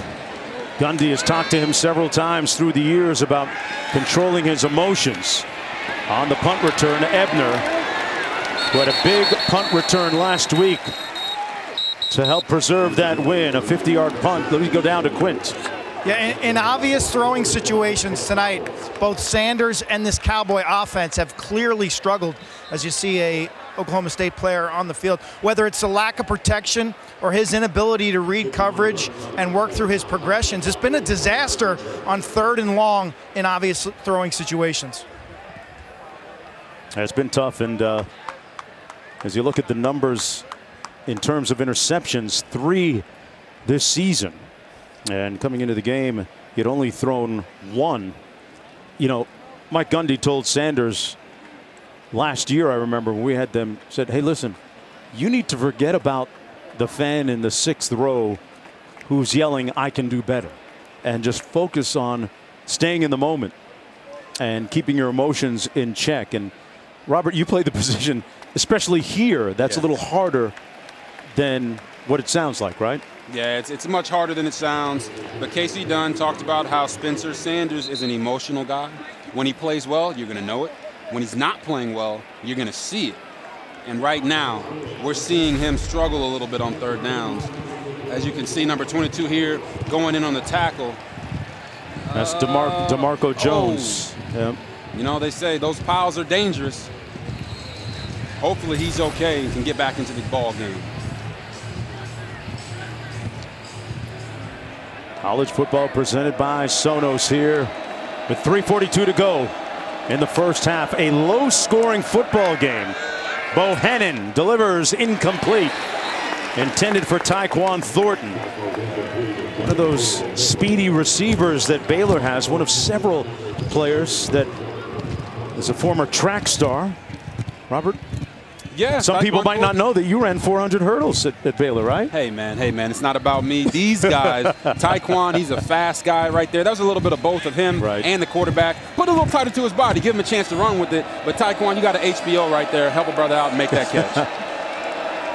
Gundy, has talked to him several times through the years about controlling his emotions. On the punt return, Ebner, who had a big punt return last week to help preserve that win, a 50-yard punt. Let me go down to Quint. Yeah, in obvious throwing situations tonight, both Sanders and this Cowboy offense have clearly struggled as you see a Oklahoma State player on the field. Whether it's a lack of protection or his inability to read coverage and work through his progressions, it's been a disaster on 3rd and long in obvious throwing situations. It's been tough, and as you look at the numbers in terms of interceptions, 3 this season. And coming into the game, he'd only thrown 1. You know, Mike Gundy told Sanders last year, I remember when we had them, said, hey, listen, you need to forget about the fan in the 6th row who's yelling, I can do better, and just focus on staying in the moment and keeping your emotions in check. And Robert, you play the position, especially here, that's a little harder than what it sounds like, right? Yeah, it's much harder than it sounds. But Casey Dunn talked about how Spencer Sanders is an emotional guy. When he plays well, you're going to know it. When he's not playing well, you're going to see it. And right now, we're seeing him struggle a little bit on 3rd downs. As you can see, number 22 here going in on the tackle. That's DeMarco Jones. Yep. You know, they say those piles are dangerous. Hopefully he's okay and can get back into the ball game. College football presented by Sonos here with 3:42 to go in the first half. A low-scoring football game. Bohannon delivers incomplete. Intended for Tyquan Thornton. One of those speedy receivers that Baylor has. One of several players that is a former track star. Robert? Yeah. Some people might not know that you ran 400 hurdles at Baylor, right? Hey, man, it's not about me. These guys, Tyquan, he's a fast guy right there. That was a little bit of both of him and the quarterback. Put a little tighter to his body, give him a chance to run with it. But Tyquan, you got an HBO right there. Help a brother out and make that catch.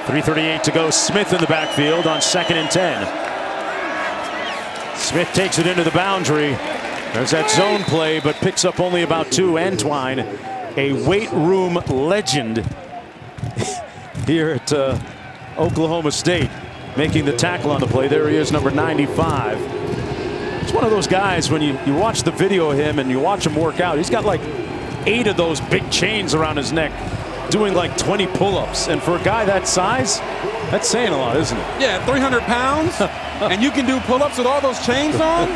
3:38 to go. Smith in the backfield on 2nd and 10. Smith takes it into the boundary. There's that zone play, but picks up only about 2. Antwine, a weight room legend here at Oklahoma State, making the tackle on the play. There he is, number 95. It's one of those guys, when you watch the video of him and you watch him work out, he's got like 8 of those big chains around his neck, doing like 20 pull-ups. And for a guy that size, that's saying a lot, isn't it? Yeah, 300 pounds, and you can do pull-ups with all those chains on.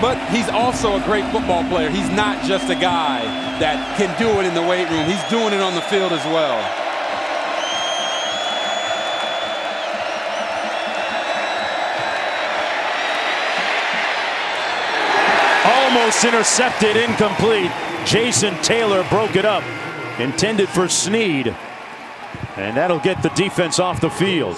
But he's also a great football player. He's not just a guy that can do it in the weight room. He's doing it on the field as well. Almost intercepted, incomplete. Jason Taylor broke it up. Intended for Snead. And that'll get the defense off the field.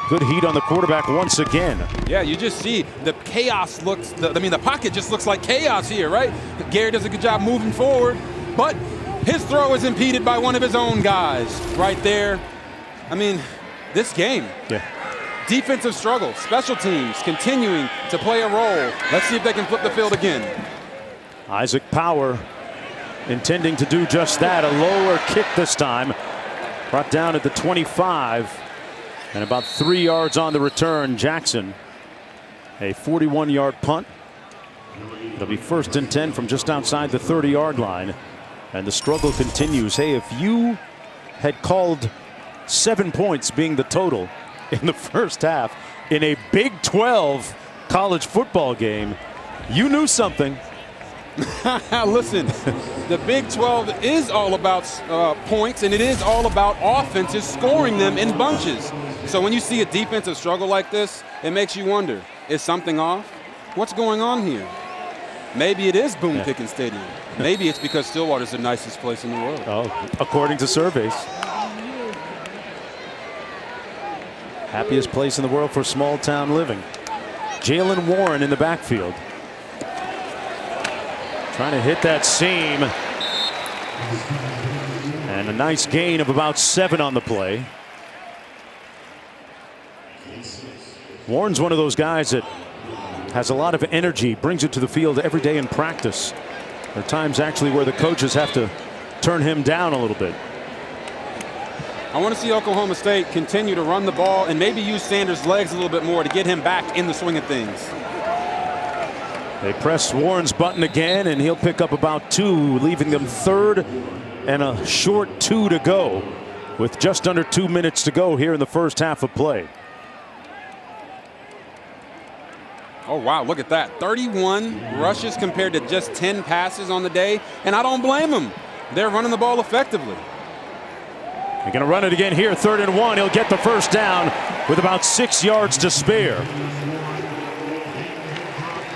Good heat on the quarterback once again. Yeah, you just see the chaos looks, the pocket just looks like chaos here, right? Gary does a good job moving forward, but his throw is impeded by one of his own guys right there. I mean, this game. Yeah. Defensive struggle, special teams continuing to play a role. Let's see if they can flip the field again. Isaac Power intending to do just that. A lower kick this time. Brought down at the 25. And about 3 yards on the return. Jackson, a 41-yard punt. It'll be 1st and 10 from just outside the 30-yard line. And the struggle continues. Hey, if you had called 7 points being the total in the first half in a Big 12 college football game, you knew something. Listen, the Big 12 is all about points, and it is all about offenses scoring them in bunches. So when you see a defensive struggle like this, it makes you wonder, is something off? What's going on here? Maybe it is Boone Pickens Stadium. Maybe it's because Stillwater's the nicest place in the world. Oh, according to surveys. Happiest place in the world for small town living. Jalen Warren in the backfield. Trying to hit that seam. And a nice gain of about 7 on the play. Warren's one of those guys that has a lot of energy, brings it to the field every day in practice. There are times actually where the coaches have to turn him down a little bit. I want to see Oklahoma State continue to run the ball and maybe use Sanders' legs a little bit more to get him back in the swing of things. They press Warren's button again, and he'll pick up about 2, leaving them 3rd and a short 2 to go with just under 2 minutes to go here in the first half of play. Oh, wow, look at that. 31 rushes compared to just 10 passes on the day, and I don't blame them. They're running the ball effectively. They're going to run it again here, 3rd and 1. He'll get the first down with about 6 yards to spare.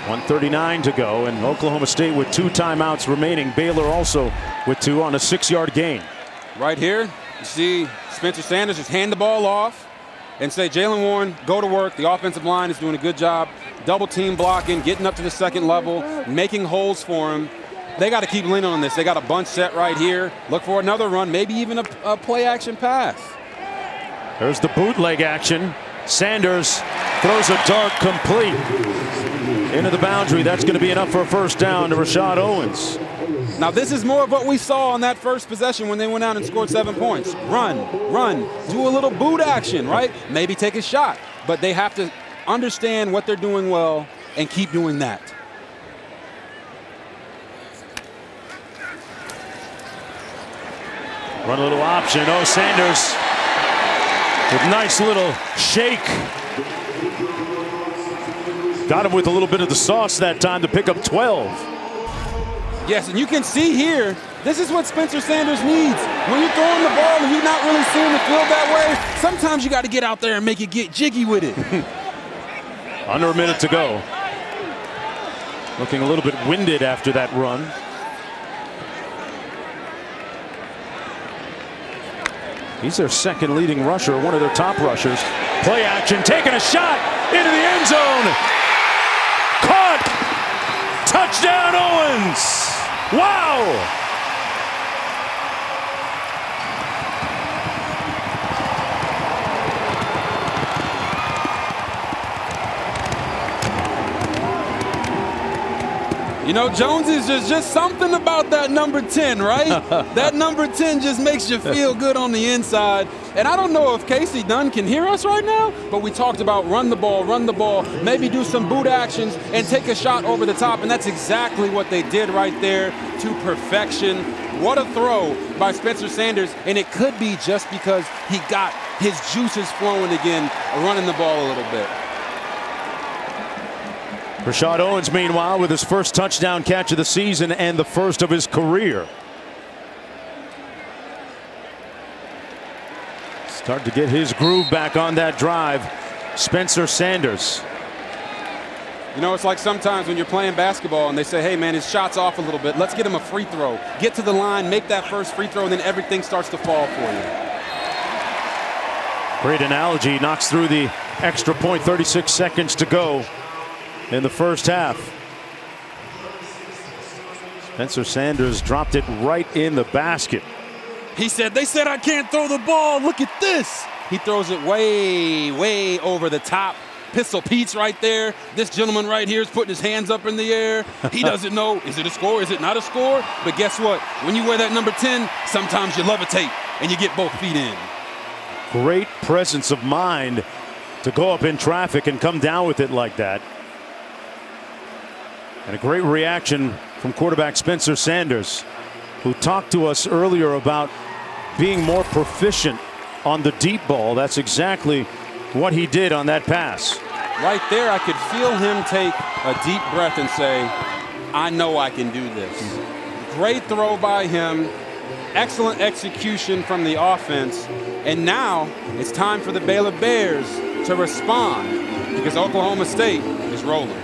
1:39 to go, and Oklahoma State with 2 timeouts remaining. Baylor also with 2 on a 6-yard gain. Right here, you see Spencer Sanders just hand the ball off and say, Jalen Warren, go to work. The offensive line is doing a good job. Double team blocking, getting up to the 2nd level, making holes for him. They got to keep leaning on this. They got a bunch set right here. Look for another run, maybe even a play action pass. There's the bootleg action. Sanders throws a dart complete into the boundary. That's going to be enough for a first down to Rashad Owens. Now this is more of what we saw on that first possession when they went out and scored 7 points. Run, do a little boot action, right? Maybe take a shot. But they have to understand what they're doing well and keep doing that. Run a little option. Oh, Sanders with nice little shake. Got him with a little bit of the sauce that time to pick up 12. Yes, and you can see here, this is what Spencer Sanders needs. When you're throwing the ball and you're not really seeing the field that way, sometimes you got to get out there and make it get jiggy with it. Under a minute to go. Looking a little bit winded after that run. He's their 2nd leading rusher, one of their top rushers. Play action, taking a shot into the end zone. Caught! Touchdown Owens! Wow! You know, Jones is just something about that number 10, right? That number 10 just makes you feel good on the inside. And I don't know if Casey Dunn can hear us right now, but we talked about run the ball, maybe do some boot actions and take a shot over the top. And that's exactly what they did right there to perfection. What a throw by Spencer Sanders. And it could be just because he got his juices flowing again, running the ball a little bit. Rashad Owens, meanwhile, with his first touchdown catch of the season and the first of his career. Start to get his groove back on that drive. Spencer Sanders. You know, it's like sometimes when you're playing basketball and they say, hey, man, his shot's off a little bit. Let's get him a free throw. Get to the line, make that first free throw, and then everything starts to fall for you. Great analogy. Knocks through the extra point. 36 seconds to go in the first half. Spencer Sanders dropped it right in the basket. They said I can't throw the ball. Look at this. He throws it way over the top. Pistol Pete's right there. This gentleman right here is putting his hands up in the air. He doesn't know, is it a score? Is it not a score? But guess what? When you wear that number 10, sometimes you levitate and you get both feet in. Great presence of mind to go up in traffic and come down with it like that. And a great reaction from quarterback Spencer Sanders, who talked to us earlier about being more proficient on the deep ball. That's exactly what he did on that pass. Right there, I could feel him take a deep breath and say, I know I can do this. Great throw by him. Excellent execution from the offense. And now it's time for the Baylor Bears to respond because Oklahoma State is rolling.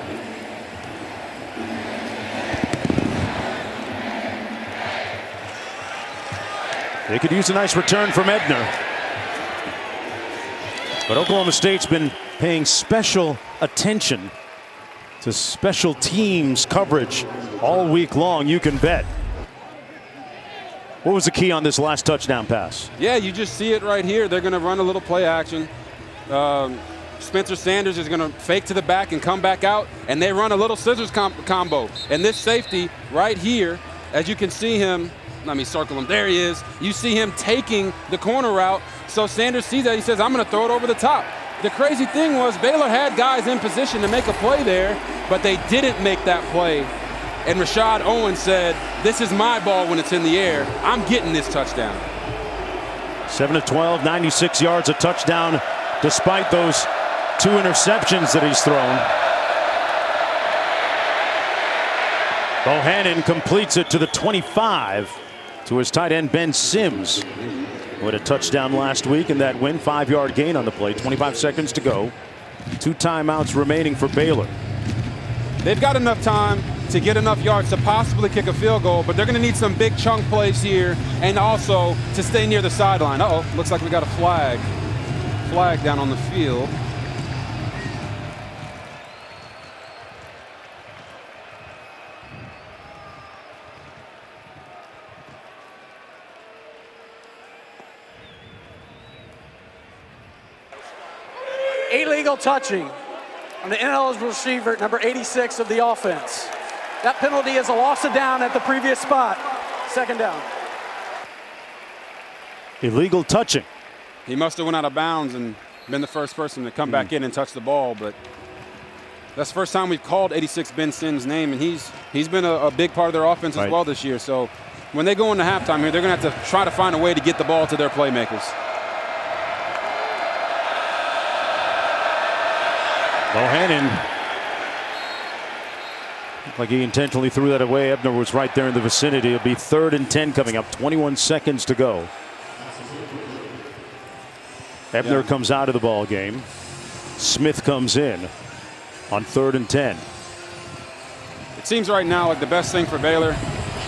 They could use a nice return from Ebner. But Oklahoma State's been paying special attention to special teams coverage all week long, you can bet. What was the key on this last touchdown pass? Yeah, you just see it right here. They're going to run a little play action. Spencer Sanders is going to fake to the back and come back out, and they run a little scissors combo. And this safety right here, as you can see him, let me circle him, there he is. You see him taking the corner route, so Sanders sees that, he says, I'm going to throw it over the top. The crazy thing was Baylor had guys in position to make a play there, but they didn't make that play. And Rashad Owens said, this is my ball when it's in the air. I'm getting this touchdown. 7 of 12, 96 yards, a touchdown, despite those 2 interceptions that he's thrown. Bohannon completes it to the 25 to his tight end Ben Sims. With a touchdown last week in that win, 5-yard gain on the play, 25 seconds to go. 2 timeouts remaining for Baylor. They've got enough time to get enough yards to possibly kick a field goal, but they're going to need some big chunk plays here and also to stay near the sideline. Uh-oh, looks like we got a flag. Flag down on the field. Illegal touching on the ineligible receiver, number 86 of the offense. That penalty is a loss of down at the previous spot. 2nd down. Illegal touching. He must have went out of bounds and been the first person to come back in and touch the ball, but that's the first time we've called 86 Ben Sims' name, and he's been a big part of their offense as well this year. So when they go into halftime here, they're going to have to try to find a way to get the ball to their playmakers. Bohannon, looked like he intentionally threw that away. Ebner was right there in the vicinity. It'll be 3rd and 10 coming up, 21 seconds to go. Ebner comes out of the ball game. Smith comes in on 3rd and 10. It seems right now like the best thing for Baylor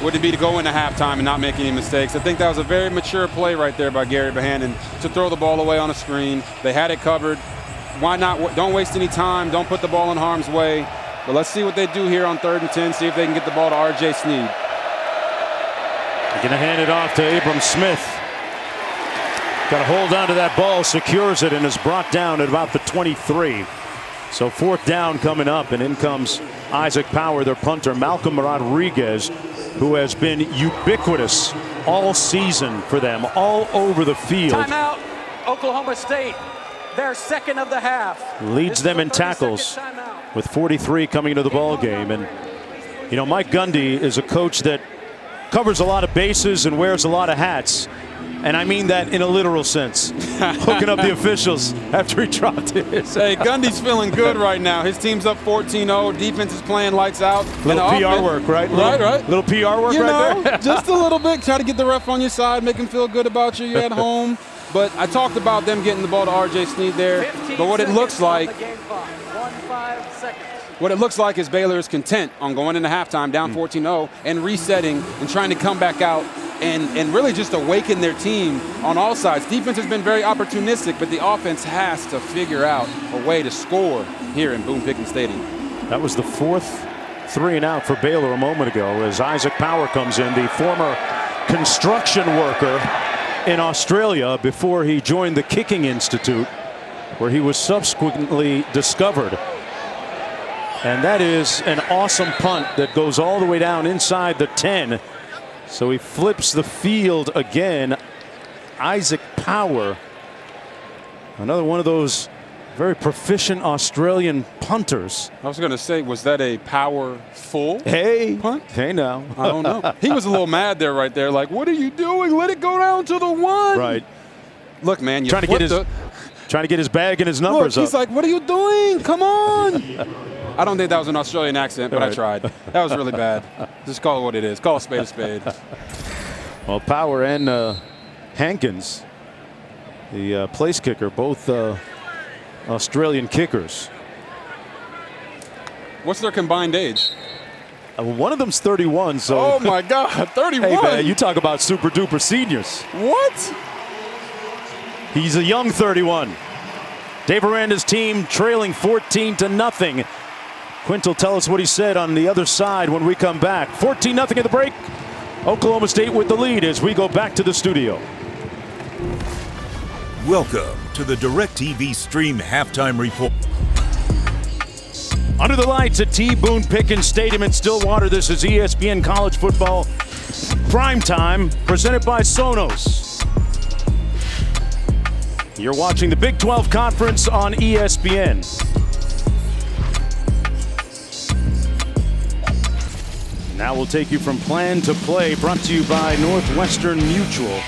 would be to go into halftime and not make any mistakes. I think that was a very mature play right there by Gary Bohannon to throw the ball away on a screen. They had it covered. Why not? Don't waste any time. Don't put the ball in harm's way. But let's see what they do here on 3rd and 10. See if they can get the ball to R.J. Sneed. They're going to hand it off to Abram Smith. Got to hold on to that ball, secures it, and is brought down at about the 23. So 4th down coming up, and in comes Isaac Power, their punter. Malcolm Rodriguez, who has been ubiquitous all season for them, all over the field. Timeout, Oklahoma State. Their 2nd of the half. Leads them in tackles with 43 coming into the ball game. And you know, Mike Gundy is a coach that covers a lot of bases and wears a lot of hats, and I mean that in a literal sense. Hooking up the officials after he dropped his. Hey, Gundy's feeling good right now. His team's up 14-0. Defense is playing lights out. Little PR work, right? Right. Little PR work right there. Just a little bit. Try to get the ref on your side, make him feel good about you. You're at home. But I talked about them getting the ball to R.J. Sneed there. But what it looks like, is Baylor is content on going into halftime down 14-0 and resetting and trying to come back out and really just awaken their team on all sides. Defense has been very opportunistic, but the offense has to figure out a way to score here in Boone Pickens Stadium. That was the 4th 3-and-out for Baylor a moment ago as Isaac Power comes in, the former construction worker in Australia before he joined the Kicking Institute, where he was subsequently discovered. And that is an awesome punt that goes all the way down inside the 10. So he flips the field again. Isaac Power, another one of those very proficient Australian punters. I was going to say, was that a powerful punt? Hey now. I don't know. He was a little mad there right there. Like, what are you doing? Let it go down to the 1. Right. Look, man, you trying to get his bag and his numbers up. He's like, what are you doing? Come on. I don't think that was an Australian accent, but I tried. That was really bad. Just call it what it is. Call a spade a spade. Well, Power and Hankins, the place kicker, both Australian kickers. What's their combined age? One of them's 31. So. Oh my God, 31. Hey man, you talk about super duper seniors. What? He's a young 31. Dave Aranda's team trailing 14-0. Quint will tell us what he said on the other side when we come back. 14-0 at the break. Oklahoma State with the lead as we go back to the studio. Welcome to the DirecTV Stream Halftime Report. Under the lights at T-Boone Pickens Stadium in Stillwater, this is ESPN College Football Primetime, presented by Sonos. You're watching the Big 12 Conference on ESPN. Now we'll take you from plan to play, brought to you by Northwestern Mutual.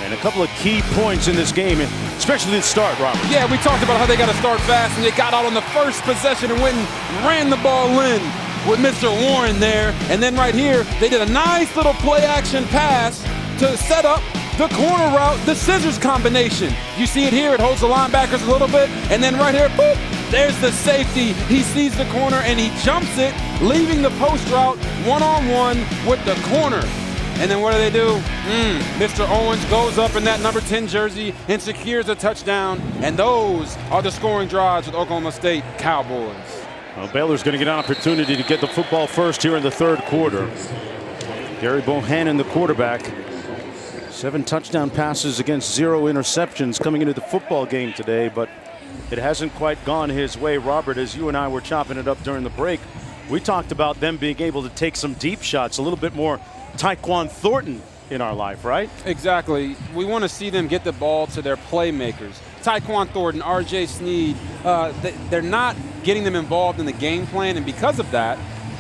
And a couple of key points in this game, especially the start, Robert. Yeah, we talked about how they got to start fast, and they got out on the first possession and went and ran the ball in with Mr. Warren there. And then right here, they did a nice little play-action pass to set up the corner route, the scissors combination. You see it here, it holds the linebackers a little bit, and then right here, boop, there's the safety. He sees the corner and he jumps it, leaving the post route one-on-one with the corner. And then what do? Mr. Owens goes up in that number 10 jersey and secures a touchdown. And those are the scoring drives with Oklahoma State Cowboys. Well, Baylor's going to get an opportunity to get the football first here in the third quarter. Gary Bohannon, the quarterback. 7 touchdown passes against 0 interceptions coming into the football game today, but it hasn't quite gone his way. Robert, as you and I were chopping it up during the break, we talked about them being able to take some deep shots, a little bit more Tyquan Thornton in our life, right? Exactly. We want to see them get the ball to their playmakers. Tyquan Thornton, R.J. Sneed, they're not getting them involved in the game plan, and because of that,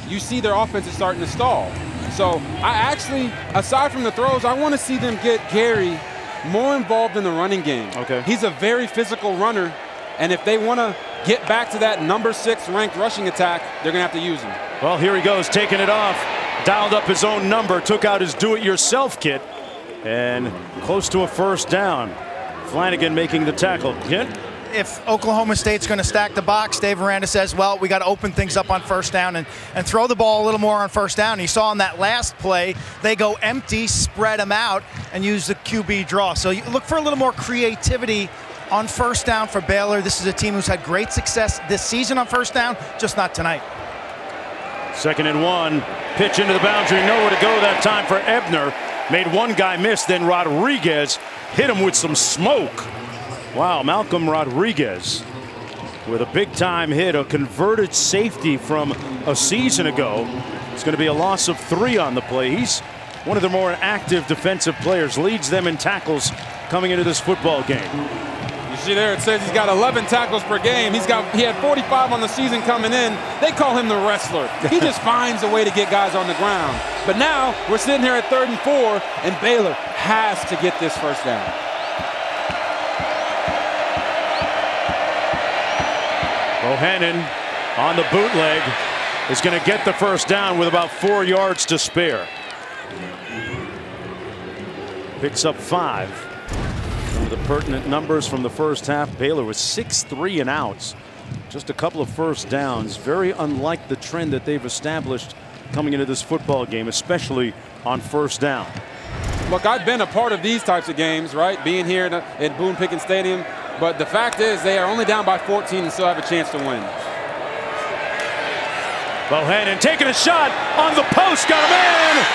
you see their offense is starting to stall. So I actually, aside from the throws, I want to see them get Gary more involved in the running game. Okay. He's a very physical runner, and if they want to get back to that number 6 ranked rushing attack, they're going to have to use him. Well, here he goes, taking it off. Dialed up his own number, took out his do-it-yourself kit, and close to a first down. Flanagan making the tackle. Kent? If Oklahoma State's going to stack the box, Dave Aranda says, well, we got to open things up on first down and throw the ball a little more on first down. You saw on that last play, they go empty, spread them out, and use the QB draw. So you look for a little more creativity on first down for Baylor. This is a team who's had great success this season on first down, just not tonight. 2nd and 1, pitch into the boundary, nowhere to go that time for Ebner. Made one guy miss, then Rodriguez hit him with some smoke. Wow, Malcolm Rodriguez with a big-time hit, a converted safety from a season ago. It's going to be a loss of 3 on the play. He's one of the more active defensive players, leads them in tackles coming into this football game. You see there, it says he's got 11 tackles per game. He had 45 on the season coming in. They call him the wrestler. He just finds a way to get guys on the ground. But now we're sitting here at 3rd and 4, and Baylor has to get this first down. Bohannon on the bootleg is going to get the first down with about 4 yards to spare. Picks up 5. Some of the pertinent numbers from the first half. Baylor was 6-3 and outs. Just a couple of first downs. Very unlike the trend that they've established coming into this football game, especially on first down. Look, I've been a part of these types of games, right? Being here at Boone Pickens Stadium. But the fact is, they are only down by 14 and still have a chance to win. Bohannon taking a shot on the post, got a man.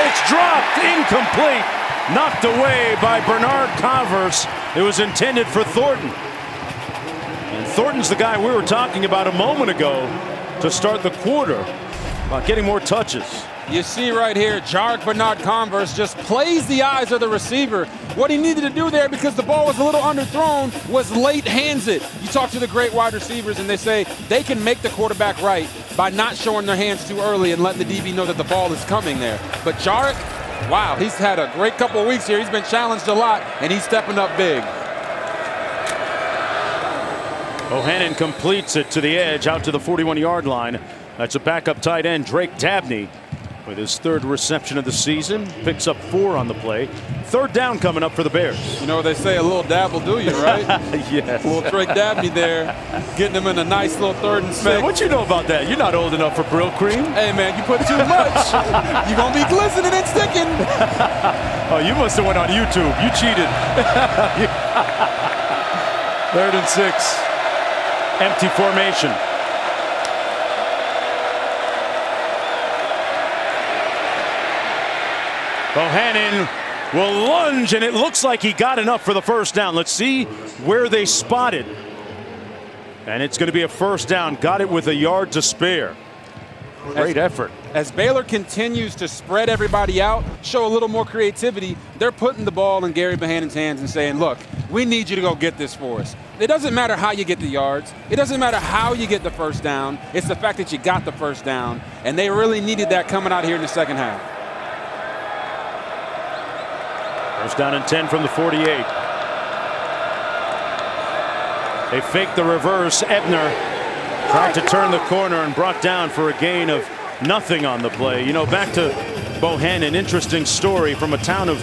It's dropped, incomplete, knocked away by Bernard Converse. It was intended for Thornton. And Thornton's the guy we were talking about a moment ago to start the quarter about getting more touches. You see right here, Jarek Bernard Converse just plays the eyes of the receiver. What he needed to do there, because the ball was a little underthrown, was late hands it. You talk to the great wide receivers and they say they can make the quarterback right by not showing their hands too early and letting the DB know that the ball is coming there. But Jarek, wow, he's had a great couple of weeks here. He's been challenged a lot and he's stepping up big. Bohannon completes it to the edge, out to the 41-yard line. That's a backup tight end, Drake Dabney, with his 3rd reception of the season. Picks up 4 on the play. 3rd down coming up for the Bears. You know what they say, a little dab will do you, right? Yes. A little Drake Dabney there, getting him in a nice little 3rd and 6. Man, what you know about that? You're not old enough for Brill Cream. Hey, man, you put too much. You're going to be glistening and sticking. Oh, you must have went on YouTube. You cheated. 3rd and 6. Empty formation. Bohannon will lunge, and it looks like he got enough for the first down. Let's see where they spot it. And it's going to be a first down. Got it with a yard to spare. Great effort. As Baylor continues to spread everybody out, show a little more creativity, they're putting the ball in Gary Bohannon's hands and saying, look, we need you to go get this for us. It doesn't matter how you get the yards. It doesn't matter how you get the first down. It's the fact that you got the first down, and they really needed that coming out here in the second half. First down and 10 from the 48. They fake the reverse. Ebner tried to turn the corner and brought down for a gain of nothing on the play. You know, back to Bohannon, interesting story from a town of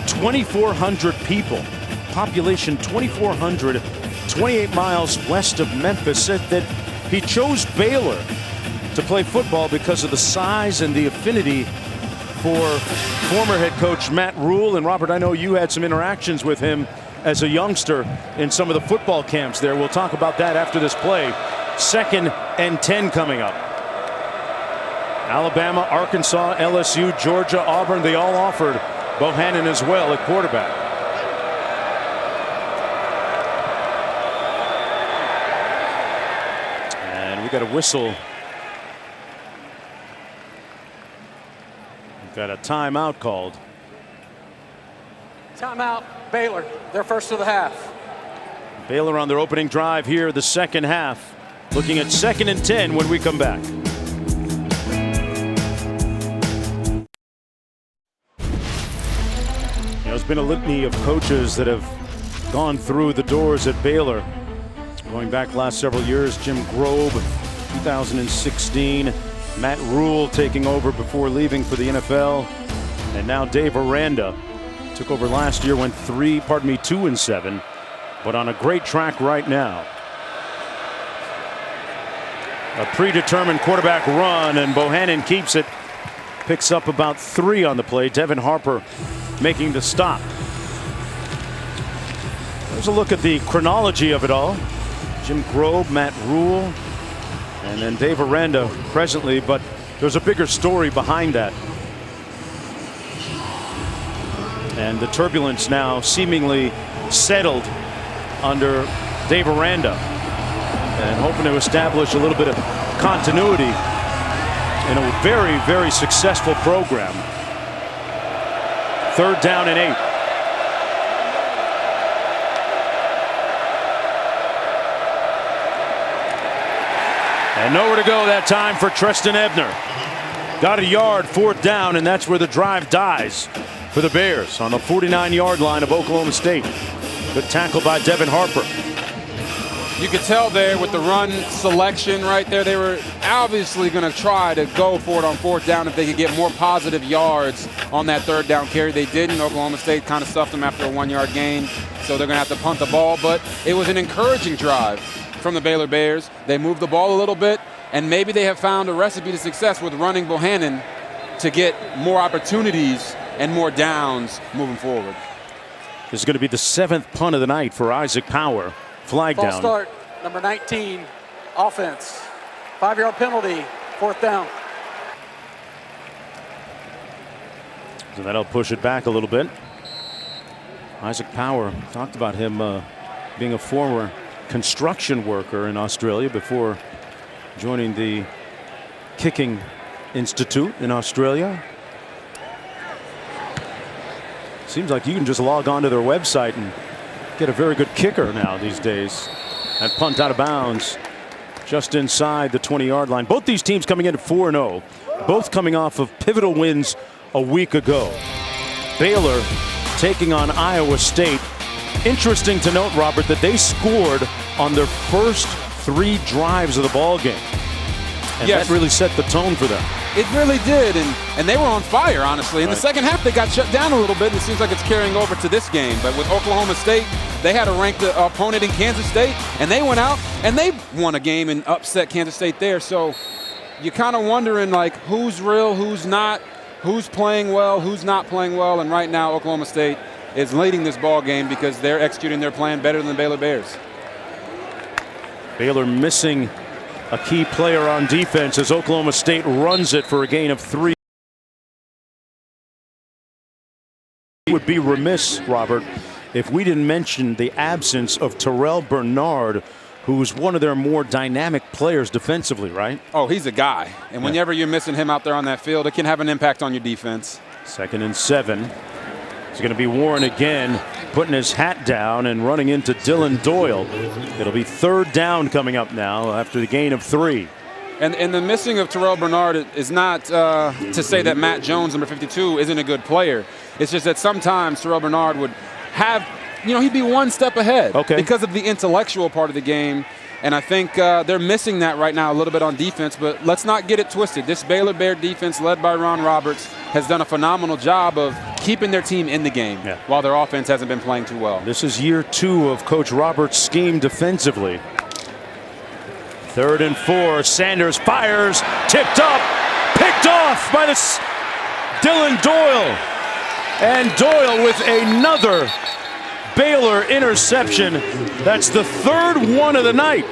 2,400 people. Population 2,400, 28 miles west of Memphis, said that he chose Baylor to play football because of the size and the affinity for former head coach Matt Rule. And Robert, I know you had some interactions with him as a youngster in some of the football camps there. We'll talk about that after this play. 2nd and 10 coming up. Alabama, Arkansas, LSU, Georgia, Auburn, they all offered Bohannon as well at quarterback. And we got a whistle. We've got a timeout called. Timeout, Baylor. They're first of the half. Baylor on their opening drive here, the second half. Looking at 2nd and 10 when we come back. You know, there's been a litany of coaches that have gone through the doors at Baylor. Going back last several years, Jim Grobe, 2016. Matt Rule taking over before leaving for the NFL. And now Dave Aranda took over last year, went 2-7, but on a great track right now. A predetermined quarterback run, and Bohannon keeps it. Picks up about 3 on the play. Devin Harper making the stop. There's a look at the chronology of it all. Jim Grobe, Matt Rule, and then Dave Aranda presently, but there's a bigger story behind that. And the turbulence now seemingly settled under Dave Aranda, and hoping to establish a little bit of continuity in a very, very successful program. 3rd down and 8. And nowhere to go that time for Treston Ebner. Got a yard, 4th down, and that's where the drive dies for the Bears on the 49-yard line of Oklahoma State. Good tackle by Devin Harper. You could tell there with the run selection right there, they were obviously going to try to go for it on 4th down if they could get more positive yards on that 3rd down carry. They didn't. Oklahoma State kind of stuffed them after a 1-yard gain, so they're going to have to punt the ball. But it was an encouraging drive from the Baylor Bears. They moved the ball a little bit, and maybe they have found a recipe to success with running Bohannon to get more opportunities and more downs moving forward. This is going to be the 7th punt of the night for Isaac Power. Flag False down. start, number 19, offense. 5-yard penalty, 4th down. So that'll push it back a little bit. Isaac Power, talked about him being a former construction worker in Australia before joining the Kicking Institute in Australia. Seems like you can just log on to their website and get a very good kicker now these days. That punt out of bounds just inside the 20-yard line. Both these teams coming in at 4-0, both coming off of pivotal wins a week ago. Baylor taking on Iowa State. Interesting to note, Robert, that they scored on their first 3 drives of the ball game. And yes, that really set the tone for them. It really did, and they were on fire, honestly. In the second half, they got shut down a little bit, and it seems like it's carrying over to this game. But with Oklahoma State, they had a ranked opponent in Kansas State, and they went out, and they won a game and upset Kansas State there. So you're kind of wondering, like, who's real, who's not, who's playing well, who's not playing well. And right now, Oklahoma State is leading this ball game because they're executing their plan better than the Baylor Bears. Baylor missing a key player on defense as Oklahoma State runs it for a gain of 3. Would be remiss, Robert, if we didn't mention the absence of Terrell Bernard, who's one of their more dynamic players defensively, right? Oh, he's a guy. And whenever you're missing him out there on that field, it can have an impact on your defense. 2nd and 7. It's going to be Warren again, putting his hat down and running into Dylan Doyle. It'll be 3rd down coming up now after the gain of 3. And the missing of Terrell Bernard is not to say that Matt Jones, number 52, isn't a good player. It's just that sometimes Terrell Bernard would have, he'd be one step ahead because of the intellectual part of the game. And I think they're missing that right now a little bit on defense. But let's not get it twisted. This Baylor Bear defense, led by Ron Roberts, has done a phenomenal job of keeping their team in the game while their offense hasn't been playing too well. This is year 2 of Coach Roberts' scheme defensively. 3rd and 4. Sanders fires, tipped up, picked off by Dylan Doyle. And Doyle with another Baylor interception. That's the 3rd one of the night.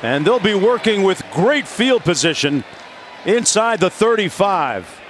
And they'll be working with great field position inside the 35.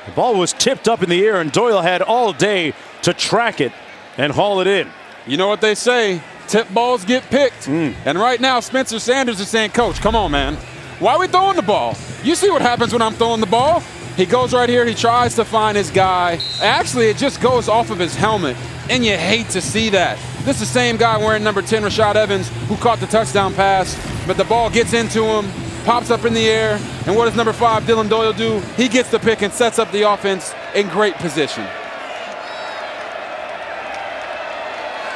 The ball was tipped up in the air, and Doyle had all day to track it and haul it in. You know what they say, tip balls get picked. And right now, Spencer Sanders is saying, Coach, come on, man. Why are we throwing the ball? You see what happens when I'm throwing the ball. He goes right here. He tries to find his guy. Actually, it just goes off of his helmet, and you hate to see that. This is the same guy wearing number 10, Rashad Evans, who caught the touchdown pass, but the ball gets into him, pops up in the air, and what does number 5, Dylan Doyle, do? He gets the pick and sets up the offense in great position.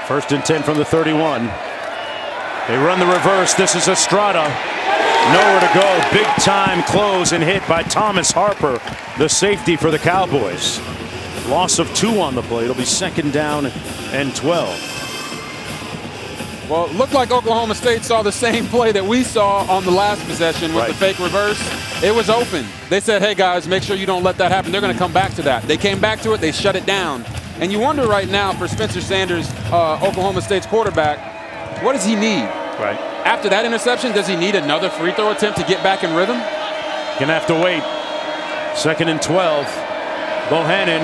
1st and 10 from the 31. They run the reverse. This is Estrada. Nowhere to go. Big time close and hit by Thomas Harper, the safety for the Cowboys. Loss of 2 on the play. It'll be 2nd down and 12. Well, it looked like Oklahoma State saw the same play that we saw on the last possession with the fake reverse. It was open. They said, hey, guys, make sure you don't let that happen. They're going to come back to that. They came back to it. They shut it down. And you wonder right now for Spencer Sanders, Oklahoma State's quarterback, what does he need? Right. After that interception, does he need another free throw attempt to get back in rhythm? Gonna have to wait. 2nd and 12. Bohannon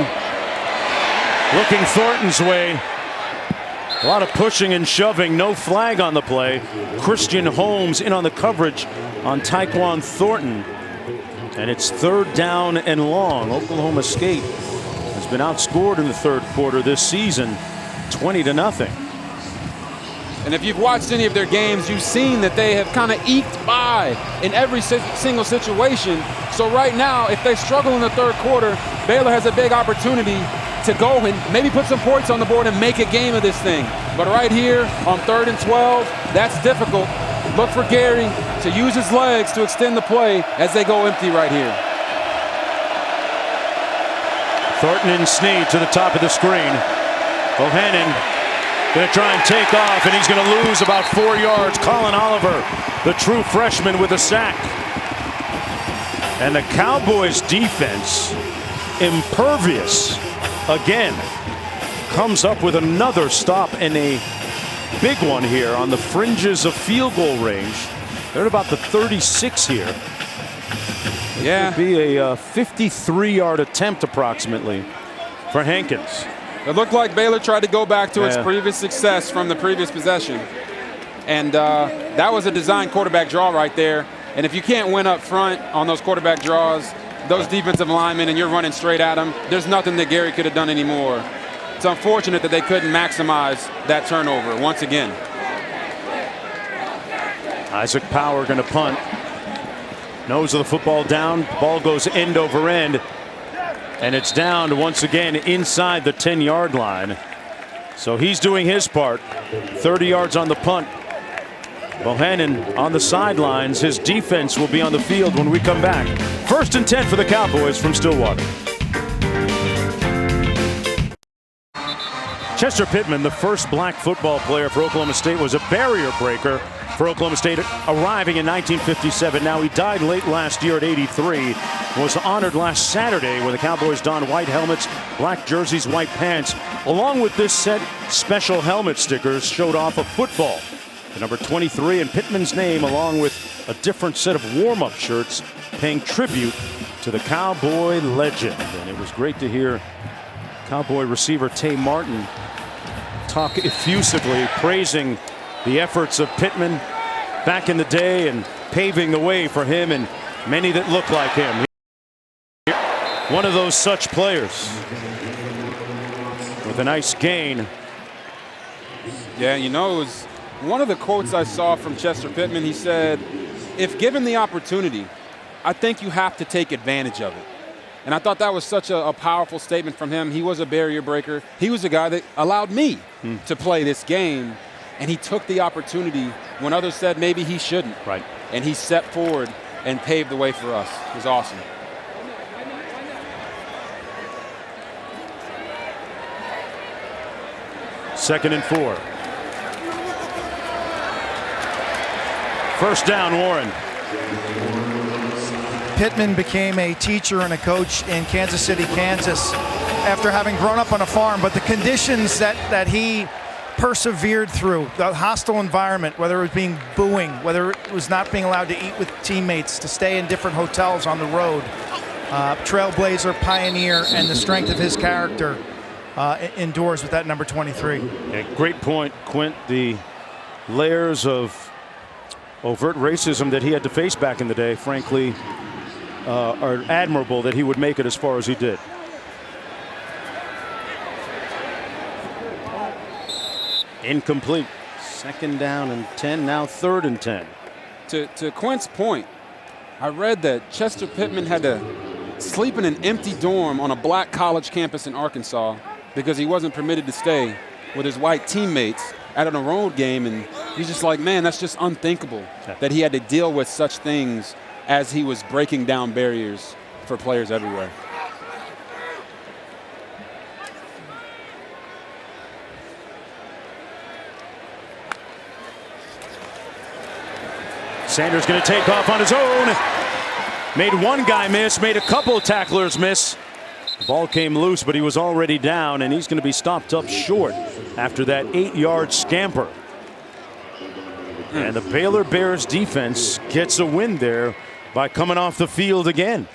looking Thornton's way. A lot of pushing and shoving. No flag on the play. Christian Holmes in on the coverage on Tyquan Thornton. And it's 3rd down and long. Oklahoma State has been outscored in the 3rd quarter this season, 20-0. And if you've watched any of their games, you've seen that they have kind of eked by in every single situation. So right now, if they struggle in the 3rd quarter, Baylor has a big opportunity to go and maybe put some points on the board and make a game of this thing. But right here on 3rd and 12, that's difficult. Look for Gary to use his legs to extend the play as they go empty right here. Thornton and Snead to the top of the screen. Bohannon going to try and take off, and he's going to lose about 4 yards. Colin Oliver, the true freshman, with a sack. And the Cowboys defense, impervious again, comes up with another stop and a big one here on the fringes of field goal range. They're at about the 36 here. Yeah. It would be a 53-yard attempt approximately for Hankins. It looked like Baylor tried to go back to its previous success from the previous possession. And that was a design quarterback draw right there. And if you can't win up front on those quarterback draws, those defensive linemen, and you're running straight at them, there's nothing that Gary could have done anymore. It's unfortunate that they couldn't maximize that turnover once again. Isaac Power going to punt. Nose of the football down. Ball goes end over end. And it's down once again inside the 10-yard line. So he's doing his part. 30 yards on the punt. Bohannon on the sidelines. His defense will be on the field when we come back. 1st and 10 for the Cowboys from Stillwater. Chester Pittman, the first black football player for Oklahoma State, was a barrier breaker for Oklahoma State, arriving in 1957. Now, he died late last year at 83. Was honored last Saturday when the Cowboys donned white helmets, black jerseys, white pants. Along with this set, special helmet stickers showed off a football The number 23 in Pittman's name, along with a different set of warm-up shirts, paying tribute to the Cowboy legend. And it was great to hear Cowboy receiver Tay Martin talk effusively, praising the efforts of Pittman back in the day and paving the way for him and many that look like him. One of those such players with a nice gain. Yeah, you know, it was one of the quotes I saw from Chester Pittman. He said, if given the opportunity, I think you have to take advantage of it. And I thought that was such a powerful statement from him. He was a barrier breaker. He was the guy that allowed me to play this game. And he took the opportunity when others said maybe he shouldn't. Right. And he stepped forward and paved the way for us. It was awesome. Second and 4. First down, Warren. Pittman became a teacher and a coach in Kansas City, Kansas, after having grown up on a farm. But the conditions that he persevered through, the hostile environment, whether it was being booing, whether it was not being allowed to eat with teammates, to stay in different hotels on the road, trailblazer, pioneer, and the strength of his character endures with that number 23. Yeah, great point, Quint. The layers of overt racism that he had to face back in the day, frankly, are admirable that he would make it as far as he did. Incomplete. Second down and 10, now third and 10. To Quint's point, I read that Chester Pittman had to sleep in an empty dorm on a black college campus in Arkansas because he wasn't permitted to stay with his white teammates at a road game. And he's just like, man, that's just unthinkable that he had to deal with such things as he was breaking down barriers for players everywhere. Sanders going to take off on his own. Made one guy miss, made a couple tacklers miss. The ball came loose, but he was already down, and he's going to be stopped up short after that 8-yard scamper. And the Baylor Bears defense gets a win there by coming off the field again.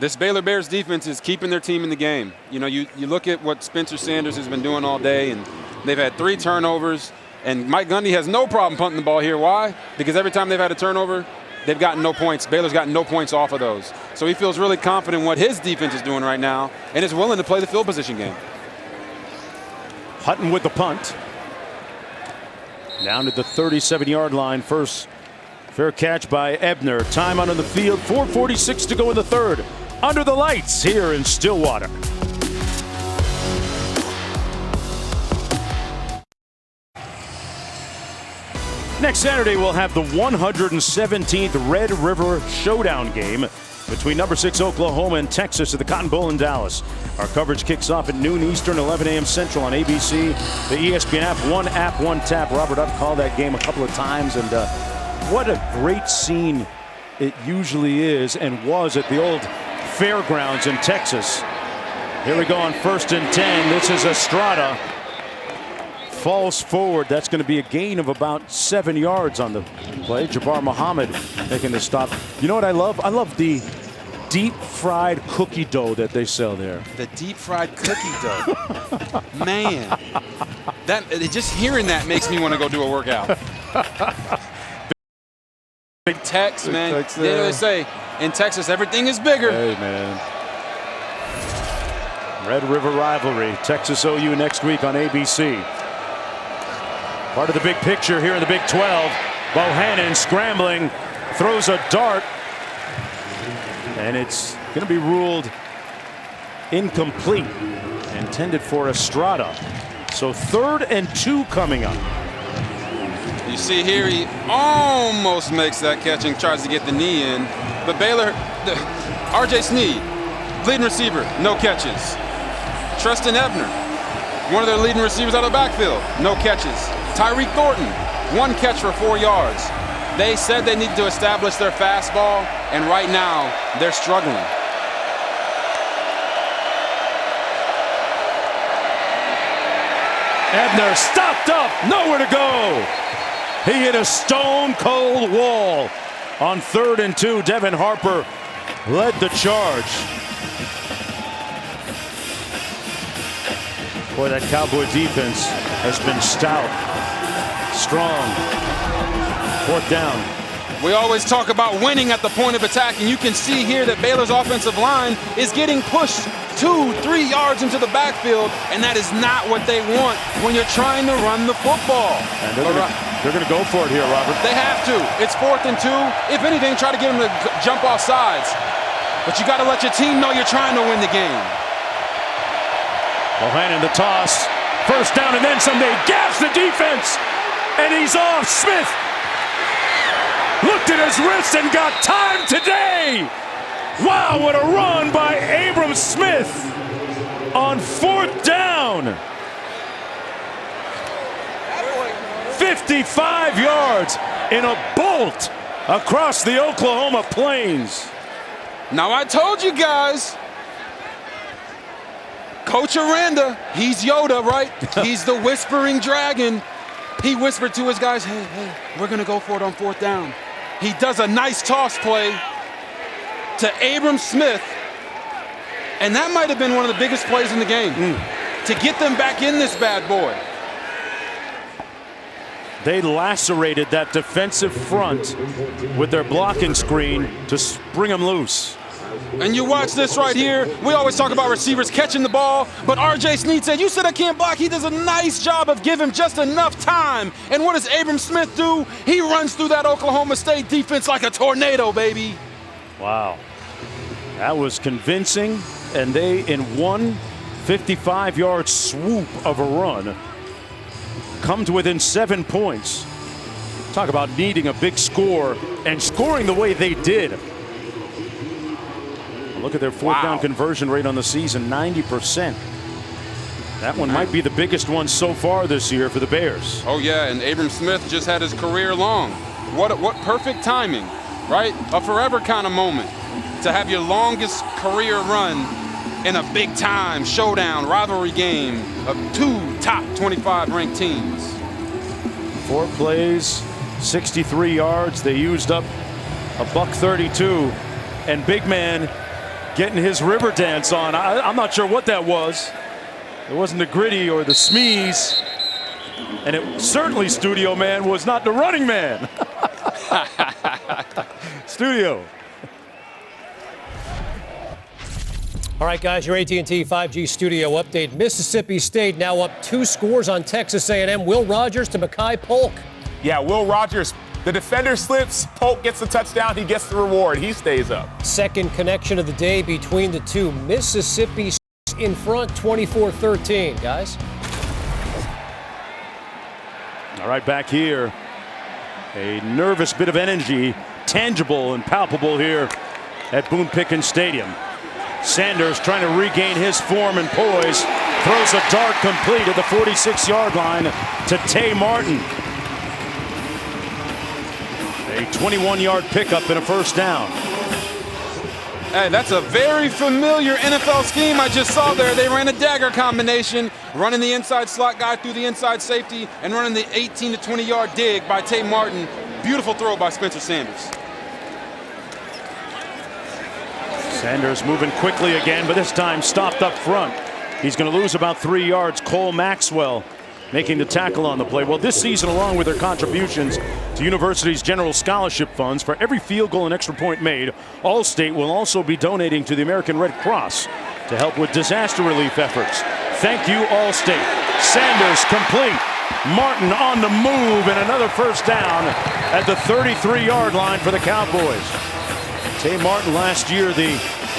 This Baylor Bears defense is keeping their team in the game. You know, you look at what Spencer Sanders has been doing all day, and they've had 3 turnovers. And Mike Gundy has no problem punting the ball here. Why? Because every time they've had a turnover, they've gotten no points. Baylor's gotten no points off of those. So he feels really confident in what his defense is doing right now and is willing to play the field position game. Hutton with the punt. Down to the 37-yard line. First fair catch by Ebner. Time out on the field. 4:46 to go in the third. Under the lights here in Stillwater. Next Saturday, we'll have the 117th Red River Showdown game between number 6 Oklahoma and Texas at the Cotton Bowl in Dallas. Our coverage kicks off at noon Eastern, 11 a.m. Central on ABC, the ESPN app, one tap. Robert, I've called that game a couple of times, and what a great scene it usually is and was at the old fairgrounds in Texas. Here we go on 1st and 10. This is Estrada. Falls forward. That's going to be a gain of about 7 yards on the play. Jabbar Muhammad making the stop. You know what I love? I love the deep fried cookie dough that they sell there. The deep fried cookie dough. Man, just hearing that makes me want to go do a workout. Big Tex, man. They say in Texas everything is bigger. Hey, man. Red River rivalry. Texas OU next week on ABC. Part of the big picture here in the Big 12. Bohannon scrambling, throws a dart, and it's going to be ruled incomplete. Intended for Estrada. So 3rd and 2 coming up. You see here, he almost makes that catch and tries to get the knee in. But Baylor, R.J. Sneed, leading receiver, no catches. Treston Ebner, one of their leading receivers out of the backfield, no catches. Tyreek Thornton, 1 catch for 4 yards. They said they needed to establish their fastball, and right now they're struggling. Ebner stopped up, nowhere to go. He hit a stone-cold wall. On 3rd and 2, Devin Harper led the charge. Boy, that Cowboy defense has been stout, strong. 4th down. We always talk about winning at the point of attack, and you can see here that Baylor's offensive line is getting pushed 2-3 yards into the backfield, and that is not what they want when you're trying to run the football. And they're going to go for it here, Robert. They have to. It's 4th and 2. If anything, try to get them to jump off sides. But you got to let your team know you're trying to win the game. Bohannon the toss. 1st down and then some. They gas the defense. And he's off. Smith looked at his wrist and got time today. Wow, what a run by Abram Smith on 4th down. 55 yards in a bolt across the Oklahoma plains. Now I told you guys, Coach Aranda, he's Yoda, right? He's the whispering dragon. He whispered to his guys, hey, we're going to go for it on 4th down. He does a nice toss play to Abram Smith, and that might have been one of the biggest plays in the game to get them back in this bad boy. They lacerated that defensive front with their blocking screen to bring them loose. And you watch this right here. We always talk about receivers catching the ball, but R.J. Snead said, you said I can't block. He does a nice job of giving him just enough time. And what does Abram Smith do? He runs through that Oklahoma State defense like a tornado, baby. Wow. That was convincing, and they, in one 55-yard swoop of a run, come to within 7 points. Talk about needing a big score and scoring the way they did. Look at their 4th down conversion rate on the season, 90%. That one might be the biggest one so far this year for the Bears. Oh yeah, and Abram Smith just had his career long. What perfect timing, right? A forever kind of moment to have your longest career run in a big time showdown rivalry game of 2 top 25 ranked teams. 4 plays, 63 yards. They used up a $132, and big man getting his river dance on. I'm not sure what that was. It wasn't the gritty or the smeeze. And it certainly, Studio Man, was not the running man. Studio. All right, guys, your AT&T 5G studio update. Mississippi State now up 2 scores on Texas A&M. Will Rogers to Mekhi Polk. Yeah, Will Rogers. The defender slips, Polk gets the touchdown, he gets the reward, he stays up. Second connection of the day between the two. Mississippi in front 24-13, guys. All right, back here. A nervous bit of energy, tangible and palpable here at Boone Pickens Stadium. Sanders trying to regain his form and poise. Throws a dart complete at the 46-yard line to Tay Martin. A 21-yard pickup and a 1st down. Hey, that's a very familiar NFL scheme I just saw there. They ran a dagger combination, running the inside slot guy through the inside safety and running the 18 to 20-yard dig by Tay Martin. Beautiful throw by Spencer Sanders. Sanders moving quickly again, but this time stopped up front. He's going to lose about 3 yards. Cole Maxwell making the tackle on the play. Well, this season, along with their contributions to university's general scholarship funds, for every field goal and extra point made, Allstate will also be donating to the American Red Cross to help with disaster relief efforts. Thank you, Allstate. Sanders complete. Martin on the move, and another 1st down at the 33-yard line for the Cowboys. Tay Martin last year, the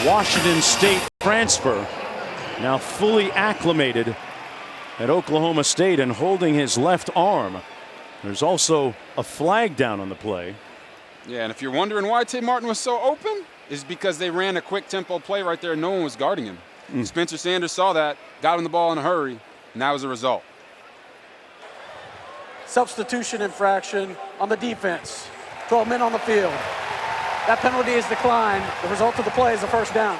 Washington State transfer, now fully acclimated at Oklahoma State and holding his left arm. There's also a flag down on the play. Yeah, and if you're wondering why Tay Martin was so open, it's because they ran a quick tempo play right there. No one was guarding him. Spencer Sanders saw that, got him the ball in a hurry, and that was the result. Substitution infraction on the defense. 12 men on the field. That penalty is declined. The result of the play is a 1st down.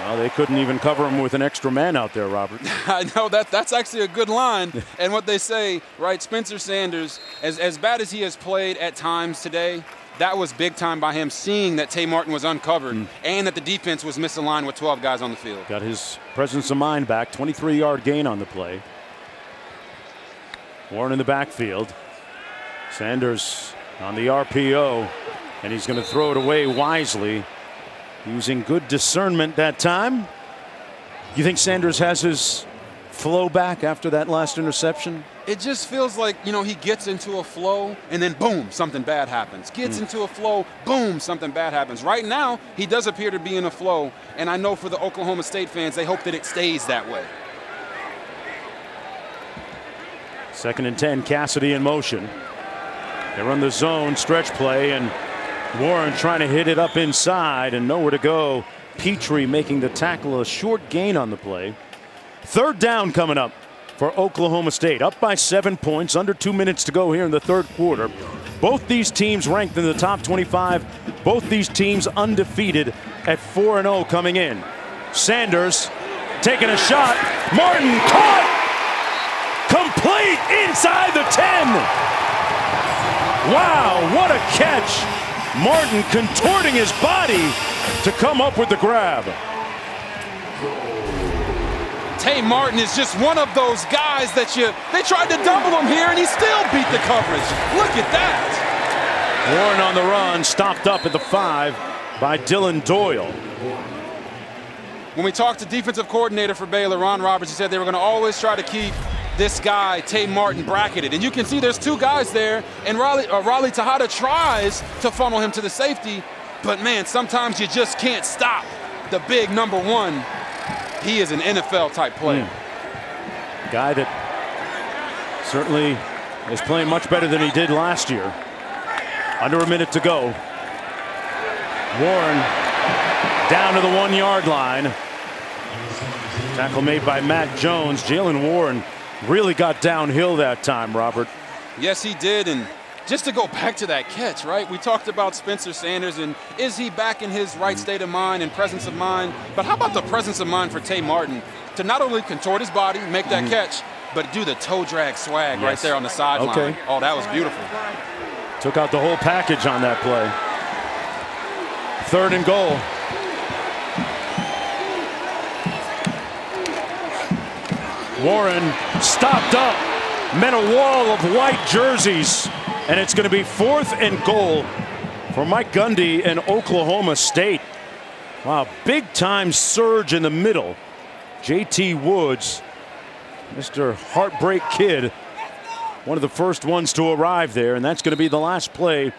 Well, they couldn't even cover him with an extra man out there, Robert. I know that's actually a good line. And what they say, right, Spencer Sanders, as bad as he has played at times today, that was big time by him, seeing that Tay Martin was uncovered and that the defense was misaligned with 12 guys on the field. Got his presence of mind back. 23-yard gain on the play. Warren in the backfield. Sanders on the RPO, and he's going to throw it away wisely, using good discernment that time. You think Sanders has his flow back after that last interception? It just feels like, he gets into a flow and then boom, something bad happens. Gets into a flow, boom, something bad happens. Right now, he does appear to be in a flow, and I know for the Oklahoma State fans, they hope that it stays that way. 2nd and 10, Cassidy in motion. They run the zone stretch play, and Warren trying to hit it up inside and nowhere to go. Petrie making the tackle, a short gain on the play. 3rd down coming up for Oklahoma State, up by 7 points, under 2 minutes to go here in the 3rd quarter. Both these teams ranked in the top 25. Both these teams undefeated at 4-0 coming in. Sanders taking a shot. Martin caught. Complete inside the 10. Wow, what a catch. Martin contorting his body to come up with the grab. Tay Martin is just one of those guys that they tried to double him here and he still beat the coverage. Look at that. Warren on the run, stopped up at the 5 by Dylan Doyle. When we talked to defensive coordinator for Baylor, Ron Roberts, he said they were going to always try to keep this guy, Tay Martin, bracketed. And you can see there's 2 guys there, and Riley Tejada tries to funnel him to the safety, but man, sometimes you just can't stop the big number 1. He is an NFL-type player. Guy that certainly is playing much better than he did last year. Under a minute to go. Warren down to the 1-yard line. Tackle made by Matt Jones. Jalen Warren really got downhill that time, Robert. Yes, he did. And just to go back to that catch, right? We talked about Spencer Sanders and is he back in his right state of mind and presence of mind? But how about the presence of mind for Tay Martin to not only contort his body, make that catch, but do the toe drag swag right there on the sideline. Okay. Oh, that was beautiful. Took out the whole package on that play. 3rd and goal. Warren stopped up, met a wall of white jerseys, and it's going to be 4th and goal for Mike Gundy and Oklahoma State. Wow, big time surge in the middle. JT Woods, Mr. Heartbreak Kid, one of the first ones to arrive there, and that's going to be the last play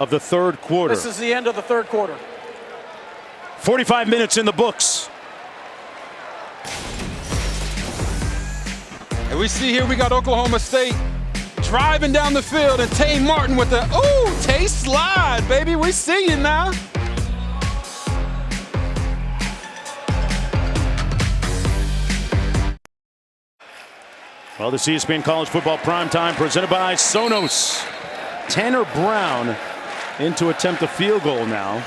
of the 3rd quarter. This is the end of the 3rd quarter. 45 minutes in the books. And we see here we got Oklahoma State driving down the field and Tay Martin with the, ooh, Tay slide, baby. We see you now. Well, the ESPN College Football Primetime presented by Sonos. Tanner Brown in to attempt a field goal now.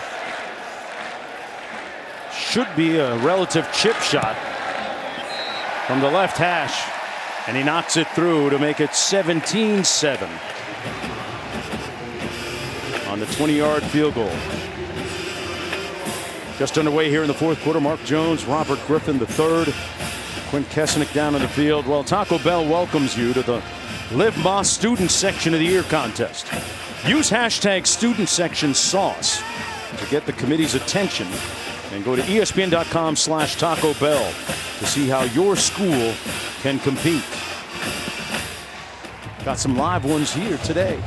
Should be a relative chip shot from the left hash. And he knocks it through to make it 17-7 on the 20-yard field goal. Just underway here in the 4th quarter. Mark Jones, Robert Griffin III, Quint Kesnick down on the field. Well, Taco Bell welcomes you to the Live Moss Student Section of the Year contest. Use hashtag Student Section Sauce to get the committee's attention, and go to ESPN.com/Taco Bell to see how your school can compete. Got some live ones here today.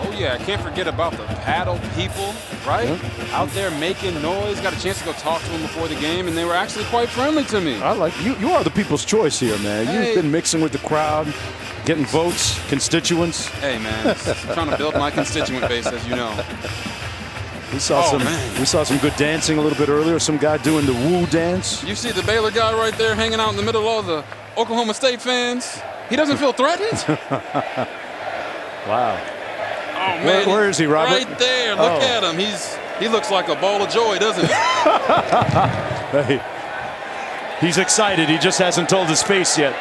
Oh yeah, I can't forget about the paddle people, right? Yeah. Out there making noise. Got a chance to go talk to them before the game, and they were actually quite friendly to me. I like you. You are the people's choice here, man. Hey. You've been mixing with the crowd, getting votes, constituents. Hey man, I'm trying to build my constituent base, as you know. We saw some good dancing a little bit earlier. Some guy doing the woo dance. You see the Baylor guy right there hanging out in the middle of all the Oklahoma State fans? He doesn't feel threatened? Wow. Oh man, where is he, Robert? Right there. Look at him. He looks like a ball of joy, doesn't he? Hey, he's excited. He just hasn't told his face yet.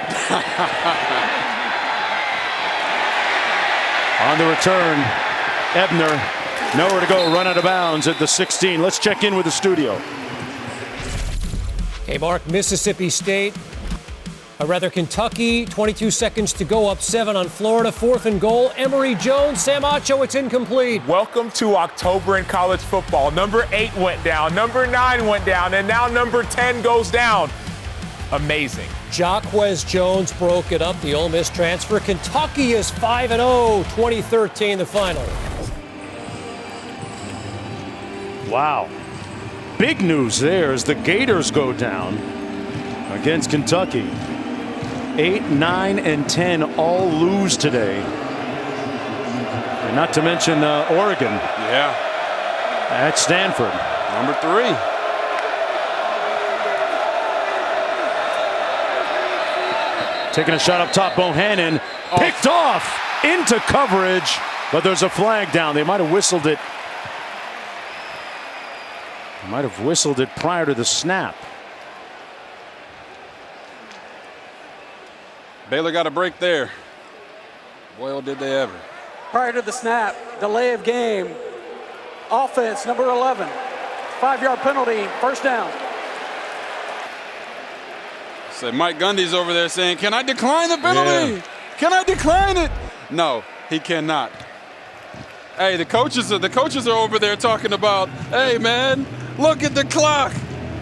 On the return, Ebner, nowhere to go, run out of bounds at the 16. Let's check in with the studio. Hey, Mark, Mississippi State, Kentucky, 22 seconds to go, up 7 on Florida, 4th and goal. Emory Jones, Sam Acho, it's incomplete. Welcome to October in college football. Number 8 went down, number 9 went down, and now number 10 goes down. Amazing. Jacquez Jones broke it up, the Ole Miss transfer. Kentucky is 5-0, 2013, the final. Wow. Big news there as the Gators go down against Kentucky. 8, 9, and 10 all lose today. And not to mention Oregon. Yeah. At Stanford. Number 3. Taking a shot up top, Bohannon. Picked off into coverage, but there's a flag down. They might have whistled it. Might have whistled it prior to the snap. Baylor got a break there. Boy, oh, did they ever. Prior to the snap, delay of game, offense, number 11. 5-yard penalty, first down. So Mike Gundy's over there saying, can I decline the penalty? Yeah. Can I decline it? No, he cannot. Hey, the coaches are over there talking about, hey, man, look at the clock.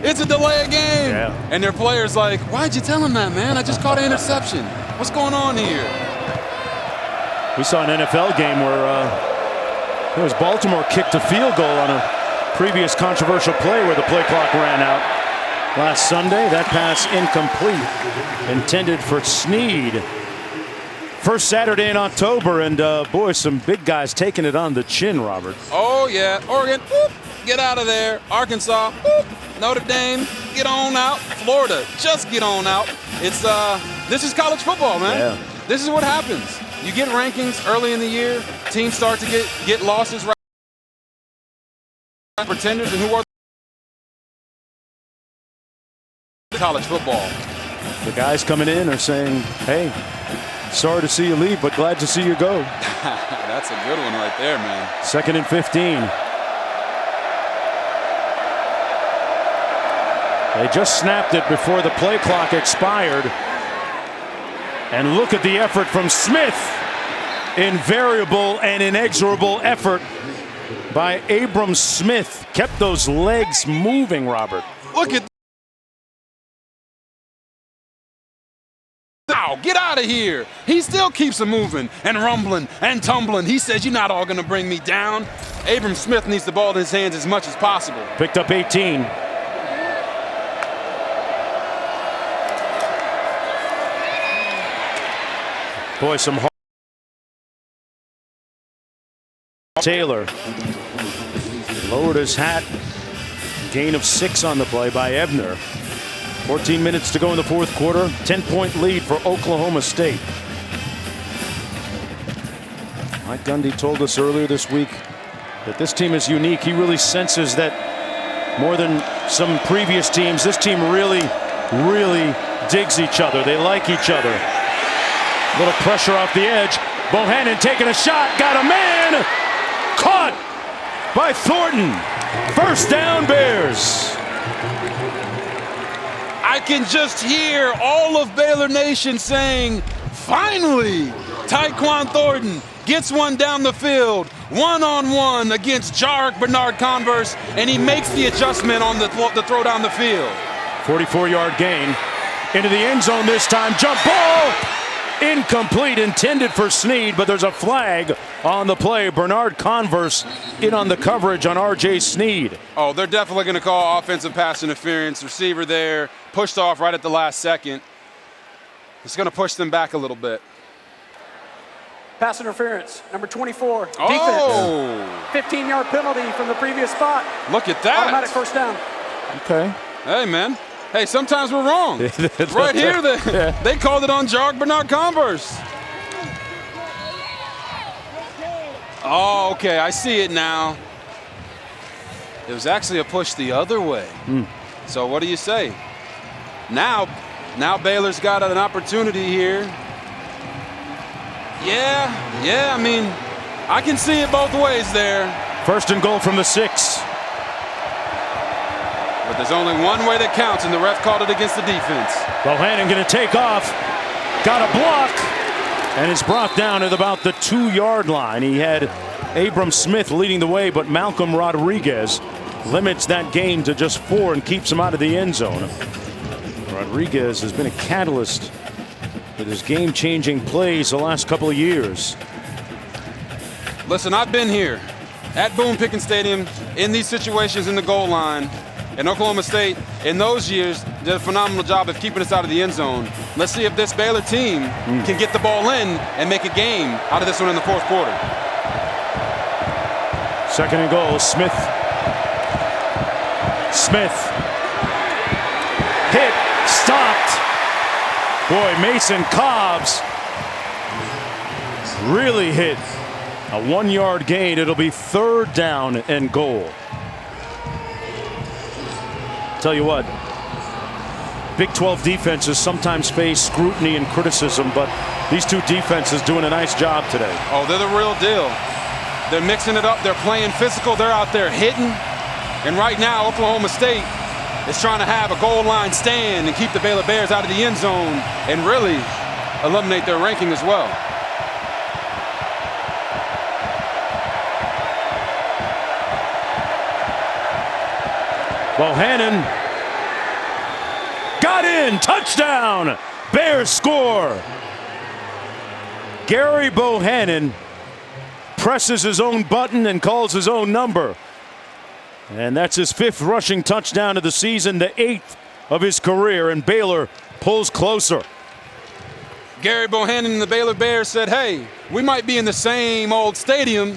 It's a delay of game. Yeah. And their players like, why'd you tell him that, man? I just caught an interception. What's going on here? We saw an NFL game where it was Baltimore kicked a field goal on a previous controversial play where the play clock ran out last Sunday. That pass incomplete, intended for Snead. First Saturday in October, and boy, some big guys taking it on the chin, Robert. Oh, yeah. Oregon, whoop, get out of there. Arkansas, whoop. Notre Dame, get on out. Florida, just get on out. It's this is college football, man. Yeah. This is what happens. You get rankings early in the year. Teams start to get losses right. Pretenders, and who are college football. The guys coming in are saying, hey, sorry to see you leave, but glad to see you go. That's a good one right there, man. 2nd and 15. They just snapped it before the play clock expired. And look at the effort from Smith. Invariable and inexorable effort by Abram Smith. Kept those legs moving, Robert. Look at Ow, get out of here. He still keeps them moving and rumbling and tumbling. He says, you're not all going to bring me down. Abram Smith needs the ball in his hands as much as possible. Picked up 18. Boy, some hard. Taylor lowered his hat. Gain of 6 on the play by Ebner. 14 minutes to go in the 4th quarter. 10-point lead for Oklahoma State. Mike Gundy told us earlier this week that this team is unique. He really senses that more than some previous teams, this team really digs each other. They like each other. A little pressure off the edge. Bohannon taking a shot. Got a man. Caught by Thornton. First down, Bears. I can just hear all of Baylor Nation saying, finally, Tyquan Thornton gets one down the field, one-on-one against Jarek Bernard-Converse, and he makes the adjustment on the throw down the field. 44-yard gain. Into the end zone this time. Jump ball. Incomplete, intended for Snead, but there's a flag on the play. Bernard-Converse in on the coverage on R.J. Snead. Oh, they're definitely going to call offensive pass interference. Receiver there, pushed off right at the last second. It's going to push them back a little bit. Pass interference, number 24, defense. Oh! 15-yard penalty from the previous spot. Look at that. Automatic first down. Okay. Hey, man. Hey, sometimes we're wrong. Right here, they called it on Jarek Bernard-Converse. Oh, okay, I see it now. It was actually a push the other way. So what do you say? Now Baylor's got an opportunity here. Yeah, I mean, I can see it both ways there. First and goal from the 6. But there's only one way that counts, and the ref called it against the defense. Bohannon going to take off. Got a block. And is brought down at about the 2-yard line. He had Abram Smith leading the way, but Malcolm Rodriguez limits that gain to just 4 and keeps him out of the end zone. Rodriguez has been a catalyst with his game-changing plays the last couple of years. Listen, I've been here at Boone Pickens Stadium in these situations in the goal line. And Oklahoma State, in those years, did a phenomenal job of keeping us out of the end zone. Let's see if this Baylor team can get the ball in and make a game out of this one in the 4th quarter. Second and goal, Smith. Hit, stopped. Boy, Mason Cobbs really hit. A 1-yard gain. It'll be 3rd down and goal. Tell you what, Big 12 defenses sometimes face scrutiny and criticism, but these two defenses doing a nice job today. Oh, they're the real deal. They're mixing it up. They're playing physical. They're out there hitting. And right now, Oklahoma State is trying to have a goal line stand and keep the Baylor Bears out of the end zone and really eliminate their ranking as well. Bohannon got in, touchdown, Bears score. Gary Bohannon presses his own button and calls his own number. And that's his 5th rushing touchdown of the season, the 8th of his career, and Baylor pulls closer. Gary Bohannon and the Baylor Bears said, hey, we might be in the same old stadium,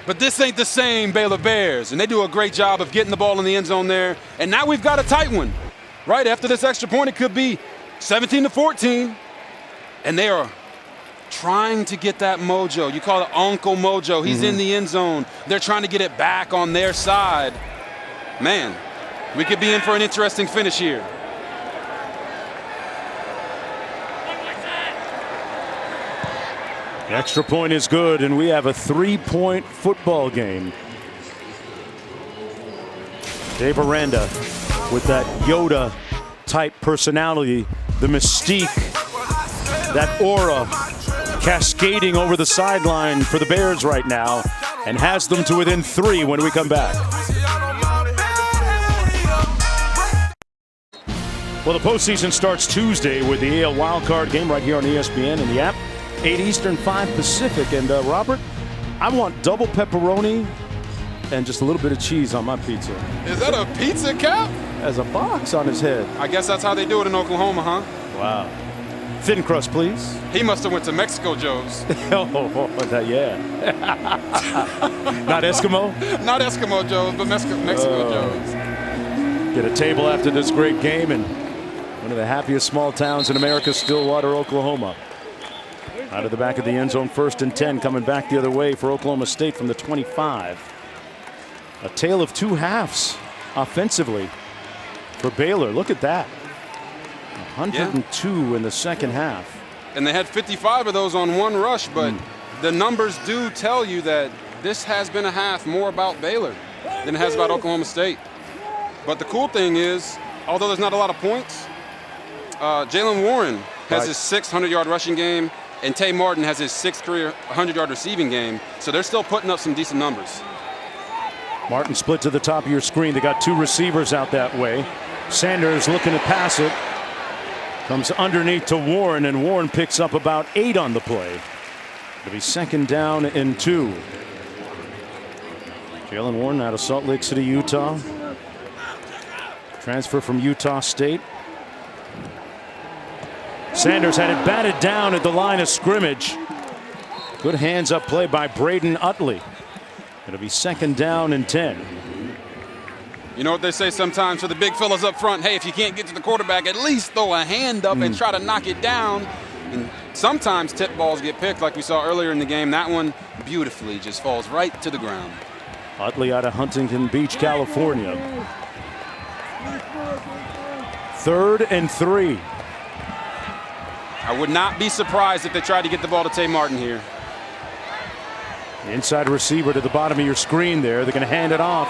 but this ain't the same Baylor Bears. And they do a great job of getting the ball in the end zone there. And now we've got a tight one. Right after this extra point, it could be 17-14. And they are trying to get that mojo. You call it Uncle Mojo. He's in the end zone. They're trying to get it back on their side. Man, we could be in for an interesting finish here. The extra point is good, and we have a 3-point football game. Dave Aranda with that Yoda-type personality, the mystique, that aura cascading over the sideline for the Bears right now, and has them to within 3 when we come back. Well, the postseason starts Tuesday with the AL wildcard game right here on ESPN and the app. 8 Eastern, 5 Pacific. And Robert, I want double pepperoni and just a little bit of cheese on my pizza. Is that a pizza cap? As a box on his head. I guess that's how they do it in Oklahoma, huh? Wow. Thin crust, please. He must have went to Mexico Joe's. Yeah. Not Eskimo? Not Eskimo Joe's, but Mexico Joe's. Get a table after this great game, and one of the happiest small towns in America, Stillwater, Oklahoma. Out of the back of the end zone, 1st and 10, coming back the other way for Oklahoma State from the 25. A tale of 2 halves offensively for Baylor. Look at that. 102 in the second half. And they had 55 of those on one rush, but the numbers do tell you that this has been a half more about Baylor than it has about Oklahoma State. But the cool thing is, although there's not a lot of points, Jalen Warren has his 6th 100-yard rushing game, and Tay Martin has his 6th career 100-yard receiving game, so they're still putting up some decent numbers. Martin split to the top of your screen. They got 2 receivers out that way. Sanders looking to pass it. Comes underneath to Warren, and Warren picks up about 8 on the play. It'll be 2nd down and 2. Jalen Warren out of Salt Lake City, Utah. Transfer from Utah State. Sanders had it batted down at the line of scrimmage. Good hands up play by Braden Utley. It'll be 2nd down and 10. You know what they say sometimes for the big fellas up front? Hey, if you can't get to the quarterback, at least throw a hand up and try to knock it down. And sometimes tip balls get picked like we saw earlier in the game. That one beautifully just falls right to the ground. Utley out of Huntington Beach, California. 3rd and 3. I would not be surprised if they tried to get the ball to Tay Martin here. Inside receiver to the bottom of your screen there. They're going to hand it off.